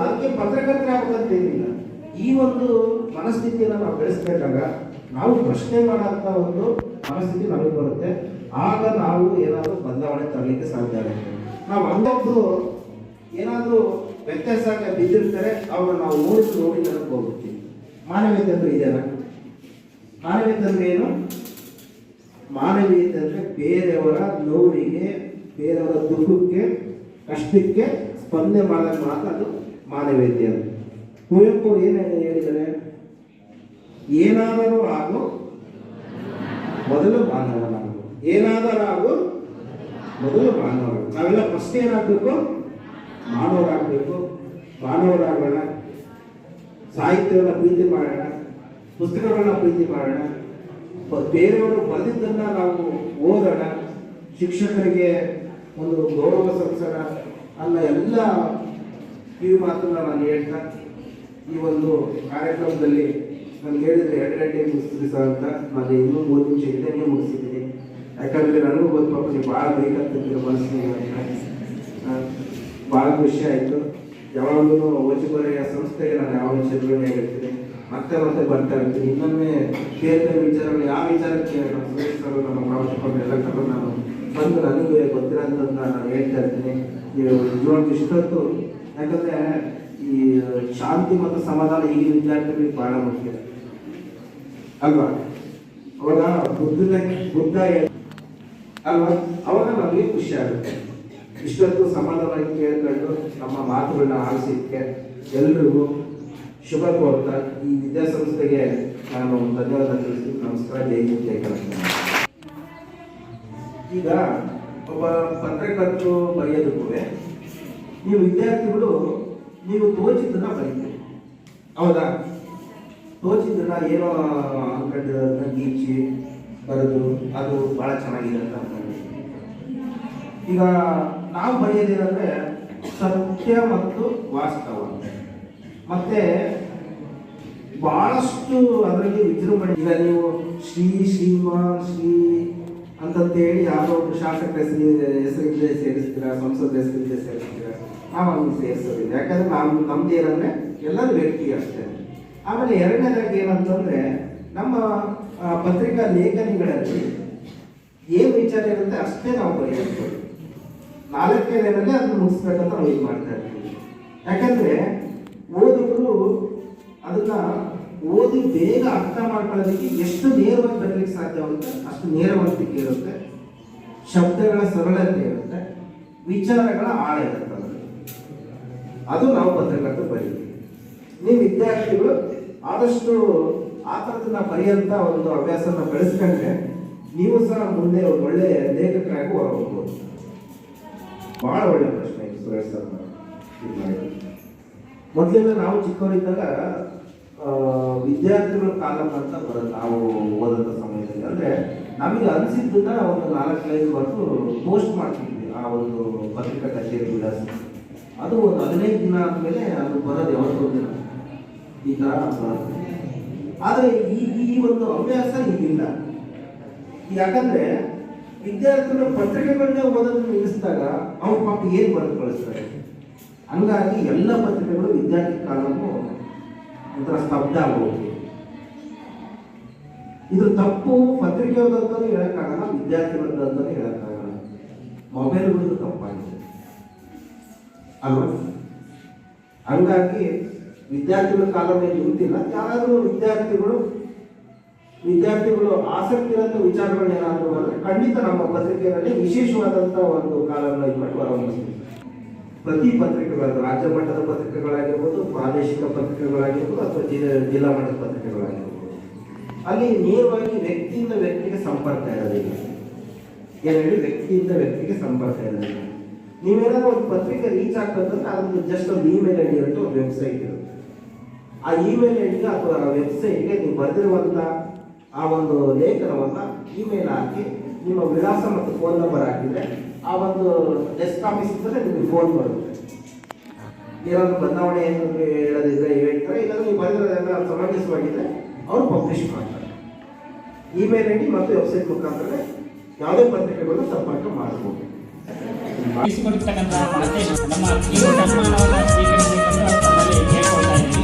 S1: ಅದಕ್ಕೆ ಪತ್ರಕರ್ತರೆ ಆಗ್ಬೇಕಂತೇನಿಲ್ಲ. ಈ ಒಂದು ಮನಸ್ಥಿತಿಯನ್ನು ನಾವು ಬೆಳೆಸಬೇಕಾಗ ನಾವು ಪ್ರಶ್ನೆ ಮಾಡೋಂಥ ಒಂದು ಮನಸ್ಥಿತಿ ನಮಗೆ ಬರುತ್ತೆ. ಆಗ ನಾವು ಏನಾದರೂ ಬದಲಾವಣೆ ತರಲಿಕ್ಕೆ ಸಾಧ್ಯ ಆಗುತ್ತೆ. ನಾವು ಹಂಗೊಬ್ರು ಏನಾದರೂ ವ್ಯತ್ಯಾಸ ಬಿದ್ದಿರ್ತಾರೆ, ಅವ್ರನ್ನ ನಾವು ನೋಡಿ ನನಗೆ ಹೋಗ್ಬಿಡ್ತೀವಿ. ಮಾನವೀಯತೆ ಅಂದ್ರೆ ಇದೆಯಲ್ಲ, ಮಾನವೀಯತೆ ಅಂದ್ರೆ ಏನು? ಮಾನವೀಯತೆ ಅಂದ್ರೆ ಬೇರೆಯವರ ನೋವಿಗೆ, ಬೇರೆಯವರ ದುಃಖಕ್ಕೆ, ಕಷ್ಟಕ್ಕೆ ಸ್ಪಂದನೆ ಮಾಡೋದು ಮಾತ್ರ ಅದು ಮಾನವೀಯತೆ ಅಂತ. ಕುವೆಂಪು ಏನು ಹೇಳಿದ್ದಾರೆ? ಏನಾದರೂ ಆಗು ಮೊದಲು ಮಾನವನಾಗು, ಏನಾದರೂ ಆಗು ಮೊದಲು ಮಾನವರಾಗು. ನಾವೆಲ್ಲ ಫಸ್ಟ್ ಏನಾಗಬೇಕು? ಮಾನವರಾಗಬೇಕು. ಮಾನವರಾಗೋಣ, ಸಾಹಿತ್ಯವನ್ನು ಪ್ರೀತಿ ಮಾಡೋಣ, ಪುಸ್ತಕಗಳನ್ನ ಪ್ರೀತಿ ಮಾಡೋಣ, ಬೇರೆಯವರು ಬರೆದಿದ್ದನ್ನು ನಾವು ಓದೋಣ, ಶಿಕ್ಷಕರಿಗೆ ಒಂದು ಗೌರವ ಸಲ್ಲಿಸೋಣ ಅನ್ನೋ ಎಲ್ಲ ಕಿವಿ ಮಾತನ್ನ ನಾನು ಹೇಳ್ತಾ ಈ ಒಂದು ಕಾರ್ಯಕ್ರಮದಲ್ಲಿ ನನಗೆ ಹೇಳಿದರೆ 2 ಗಂಟೆಗೆ ಮುಗಿಸ್ತೀವಿ ಸರ್ ಅಂತ, ನಾನು ಇನ್ನೂ 3 ನಿಮಿಷ ಇದ್ದೇನೆ ಮುಗಿಸಿದ್ದೀನಿ. ಯಾಕಂದರೆ ನನಗೂ ಗೊತ್ತು ಪಾಪ ನೀವು ಭಾಳ ಬೇಕಂತಿದ್ದೀರ ಮನಸ್ಸಿಗೆ ಅಂತ. ಭಾಳ ಖುಷಿ ಆಯಿತು. ಯಾವಾಗಲೂ ಓಚಿಬರೆಯ ಸಂಸ್ಥೆಗೆ ನಾನು ಯಾವಾಗ ಚದುವಣೆ ಆಗಿರ್ತೀನಿ, ಮತ್ತೆ ಮತ್ತೆ ಬರ್ತಾ ಇರ್ತೀನಿ. ಇನ್ನೊಮ್ಮೆ ಬೇರೆ ವಿಚಾರಗಳು ಯಾವ ವಿಚಾರಕ್ಕೆ ನಮ್ಮ ಸುರೇಶರು ನಮ್ಮ ಪ್ರಾಂಶುಪಾಲರು ಎಲ್ಲ ಕಡೆ ನಾನು ಬಂದು ನನಗೆ ಗೊತ್ತಿರೋಂಥದ್ದು ನಾನು ಹೇಳ್ತಾ ಇರ್ತೀನಿ. ನೀವು ನಿಜವಾಗ್ಲೂ ಇಷ್ಟೊತ್ತು, ಯಾಕಂದರೆ ಈ ಶಾಂತಿ ಮತ್ತು ಸಮಾಧಾನ ಈಗಿನ ವಿದ್ಯಾರ್ಥಿಗಳಿಗೆ ಭಾಳ ಮುಖ್ಯ ಅಲ್ವಾ? ಅವಾಗ ಬುದ್ಧ ಅಲ್ವಾ? ಅವಾಗ ನಮಗೆ ಖುಷಿ ಆಗುತ್ತೆ. ಇಷ್ಟೊತ್ತು ಸಮಾಧಾನವಾಗಿ ಕೇಳ್ಕೊಂಡು ನಮ್ಮ ಮಾತುಗಳನ್ನ ಆಲಿಸಿದ್ದಕ್ಕೆ ಎಲ್ರಿಗೂ ಶುಭ ಕೋರ್ತಾ ಈ ವಿದ್ಯಾಸಂಸ್ಥೆಗೆ ನಾನು ಧನ್ಯವಾದ ತಿಳಿಸ್ತೀನಿ. ನಮಸ್ಕಾರ. ಜೈ ಹಿಂದ್, ಜೈ ಕರ್ನಾಟಕ. ಈಗ ಒಬ್ಬ ಪತ್ರಕರ್ತರು ಬರೆಯೋದಕ್ಕೂ ನೀವು ವಿದ್ಯಾರ್ಥಿಗಳು ನೀವು ತೋಚಿದ್ದನ್ನ ಬರೀತೀರಿ, ಹೌದಾ? ತೋಚಿದ್ದನ್ನ ಏನೋ ಅಂದ್ಕೊಂಡನ್ನ ಗೀಚಿ ಬರೆದು ಅದು ಭಾಳ ಚೆನ್ನಾಗಿದೆ ಅಂತ ಅನ್ಕೊಂಡು, ಈಗ ನಾವು ಬರೆಯೋದೇನಂದ್ರೆ ಸತ್ಯ ಮತ್ತು ವಾಸ್ತವ, ಮತ್ತೆ ಬಹಳಷ್ಟು ಅದರಲ್ಲಿ ವಿಜೃಂಭಣೆ. ಈಗ ನೀವು ಶ್ರೀಮಾನ್ ಶ್ರೀ ಅಂತಂತೇಳಿ ಯಾವುದೋ ಒಂದು ಶಾಸಕರ ಹೆಸರಿಲ್ಲದೆ ಸೇರಿಸ್ತೀರಾ, ಸಂಸದ ಹೆಸರಿಲ್ಲದೆ ಸೇರಿಸ್ತೀರಾ, ನಾವು ಅದನ್ನು ಸೇರಿಸೋದಿಲ್ಲ. ಯಾಕಂದ್ರೆ ನಮ್ದು ಏನಂದ್ರೆ ಎಲ್ಲರೂ ವ್ಯಕ್ತಿ ಅಷ್ಟೇ. ಆಮೇಲೆ ಎರಡನೇದಾಗಿ ಏನಂತಂದ್ರೆ ನಮ್ಮ ಪತ್ರಿಕಾ ಲೇಖನಿಗಳಲ್ಲಿ ಏನು ವಿಚಾರ ಇರುತ್ತೆ ಅಷ್ಟೇ ನಾವು ಬರೆಯಬೇಕು. 4 ಏನಂದ್ರೆ ಅದನ್ನು ಮುಗಿಸ್ಬೇಕಂತ ನಾವು ಇದು ಮಾಡ್ತಾ ಇರ್ತೀವಿ. ಯಾಕಂದ್ರೆ ಓದುಗರು ಅದನ್ನ ಓದಿ ಬೇಗ ಅರ್ಥ ಮಾಡ್ಕೊಳ್ಳೋದಕ್ಕೆ ಎಷ್ಟು ನೇರವಾಗಿ ಬರಲಿಕ್ಕೆ ಸಾಧ್ಯವಾಗುತ್ತೆ ಅಷ್ಟು ನೇರವಂತಿಕೆ ಇರುತ್ತೆ, ಶಬ್ದಗಳ ಸರಳತೆ ಇರುತ್ತೆ, ವಿಚಾರಗಳ ಆಳ ಇರುತ್ತೆ. ಅದು ನಾವು ಪತ್ರಕರ್ತರು ಬರೀತೀವಿ. ನೀವು ವಿದ್ಯಾರ್ಥಿಗಳು ಆದಷ್ಟು ಆ ಥರದನ್ನ ಬರೆಯಂತ ಒಂದು ಅಭ್ಯಾಸನ ಬೆಳೆಸ್ಕೊಂಡ್ರೆ ನೀವು ಸಹ ಮುಂದೆ ಒಂದು ಒಳ್ಳೆ ಲೇಖಕರಾಗಿ ಹೊರಹೋಗ್ಬೋದು. ಬಹಳ ಒಳ್ಳೆ ಪ್ರಶ್ನೆ ಸುರೇಶ್ ಸರ್ ಮೊದಲಿಂದ ನಾವು ಚಿಕ್ಕವರಿದ್ದಾಗ ವಿದ್ಯಾರ್ಥಿಗಳ ಕಾಲಂ ಅಂತ ಬರೋದು ನಾವು ಓದಂಥ ಸಮಯದಲ್ಲಿ. ಅಂದರೆ ನಮಗೆ ಅನಿಸಿದ್ದನ್ನ ಒಂದು 4-5 ವರೆಗೂ ಪೋಸ್ಟ್ ಮಾಡ್ತಿದ್ವಿ ಆ ಒಂದು ಪತ್ರಿಕಾ ಕಚೇರಿ ವಿಳಾಸ. ಅದು ಒಂದು 15 ದಿನ ಆದಮೇಲೆ ಅದು ಬರೋದು ಯಾವತ್ತೋ ದಿನ ಈ ಥರ ಬರುತ್ತೆ. ಆದರೆ ಈ ಒಂದು ಹವ್ಯಾಸ ಈಗಿಲ್ಲ. ಯಾಕಂದರೆ ವಿದ್ಯಾರ್ಥಿಗಳು ಪತ್ರಿಕೆಗಳನ್ನೇ ಓದೋದನ್ನು ನಿಲ್ಲಿಸಿದಾಗ ಅವ್ರ ಪಾಪ ಏನು ಬರೆದು ಕಳಿಸ್ತಾರೆ. ಹಂಗಾಗಿ ಎಲ್ಲ ಪತ್ರಿಕೆಗಳು ವಿದ್ಯಾರ್ಥಿ ಕಾಲಕ್ಕೂ ಒಂಥರ ಸ್ತಬ್ಧ ಆಗೋಗಿ. ಇದು ತಪ್ಪು ಪತ್ರಿಕೆ ಓದೋದನ್ನು ಹೇಳೋಕ್ಕಾಗಲ್ಲ, ವಿದ್ಯಾರ್ಥಿಗಳಂತಂದ್ರೆ ಹೇಳೋಕ್ಕಾಗಲ್ಲ. ಮೊಬೈಲ್ಗಳದ್ದು ತಪ್ಪಾಗಿದೆ ಅಲ್ವಾ? ಹಂಗಾಗಿ ವಿದ್ಯಾರ್ಥಿಗಳ ಕಾಲವೇ ನಿಂತಿಲ್ಲ. ಯಾರಾದರೂ ವಿದ್ಯಾರ್ಥಿಗಳು ಆಸಕ್ತಿ ಇರೋಂಥ ವಿಚಾರಗಳನ್ನ ಏನಾದರೂ ಬಂದರೆ ಖಂಡಿತ ನಮ್ಮ ಪತ್ರಿಕೆಗಳಲ್ಲಿ ವಿಶೇಷವಾದಂಥ ಒಂದು ಕಾಲವನ್ನು ಇದು ಮಾಡಿ ಹೊರಹೊಮ್ಮಿಸ್ತೀವಿ. ಪ್ರತಿ ಪತ್ರಿಕೆಗಳು ರಾಜ್ಯ ಮಟ್ಟದ ಪತ್ರಿಕೆಗಳಾಗಿರ್ಬೋದು, ಪ್ರಾದೇಶಿಕ ಪತ್ರಿಕೆಗಳಾಗಿರ್ಬೋದು, ಅಥವಾ ಜಿಲ್ಲಾ ಮಟ್ಟದ ಪತ್ರಿಕೆಗಳಾಗಿರ್ಬೋದು, ಅಲ್ಲಿ ನೇರವಾಗಿ ವ್ಯಕ್ತಿಯಿಂದ ವ್ಯಕ್ತಿಗೆ ಸಂಪರ್ಕ ಇರೋದಿಲ್ಲ. ಏನು ಹೇಳಿ, ವ್ಯಕ್ತಿಯಿಂದ ವ್ಯಕ್ತಿಗೆ ಸಂಪರ್ಕ ಇರೋದಿಲ್ಲ. ನೀವೇನಾದ್ರೂ ಒಂದು ಪತ್ರಿಕೆ ರೀಚ್ ಆಗ್ತದಂದ್ರೆ ಅದೊಂದು ಜಸ್ಟ್ ಒಂದು ಇಮೇಲ್ ಐಡಿ ಇರುತ್ತೆ, ಒಂದು ವೆಬ್ಸೈಟ್ ಇರುತ್ತೆ. ಆ ಇಮೇಲ್ ಐಡಿಗೆ ಅಥವಾ ವೆಬ್ಸೈಟ್ಗೆ ನೀವು ಬರೆದಿರುವಂಥ ಆ ಒಂದು ಲೇಖನವನ್ನು ಇಮೇಲ್ ಹಾಕಿ ನಿಮ್ಮ ವಿಳಾಸ ಮತ್ತು ಫೋನ್ ನಂಬರ್ ಹಾಕಿದರೆ ಆ ಒಂದು ಡೆಸ್ಕ್ ಆಫೀಸ್ ಇದ್ದರೆ ನಿಮಗೆ ಫೋನ್ ಬರುತ್ತೆ. ಏನಾದರೂ ಬದಲಾವಣೆ ಏನಾದರೂ ಹೇಳೋದಿದ್ರೆ ಹೇಳ್ತಾರೆ, ಇಲ್ಲಾಂದ್ರೆ ನೀವು ಬರೆದಿರೋದೆಲ್ಲ ಸಮಂಜಸವಾಗಿದ್ದರೆ ಅವರು ಪಬ್ಲಿಷ್ ಮಾಡ್ತಾರೆ. ಇಮೇಲ್ ಐಡಿ ಮತ್ತು ವೆಬ್ಸೈಟ್ ಮುಖಾಂತರ ಯಾವುದೇ ಪತ್ರಿಕೆಗಳನ್ನು ಸಂಪರ್ಕ ಮಾಡಬಹುದು.
S2: ನಮ್ಮ ಈ ಸನ್ಮಾನವನ್ನು ಸ್ವೀಕರಿಸಬೇಕೆಂದು ತಮ್ಮಲ್ಲಿ ಕೇಳಿಕೊಳ್ತಾ ಇದ್ದೀನಿ.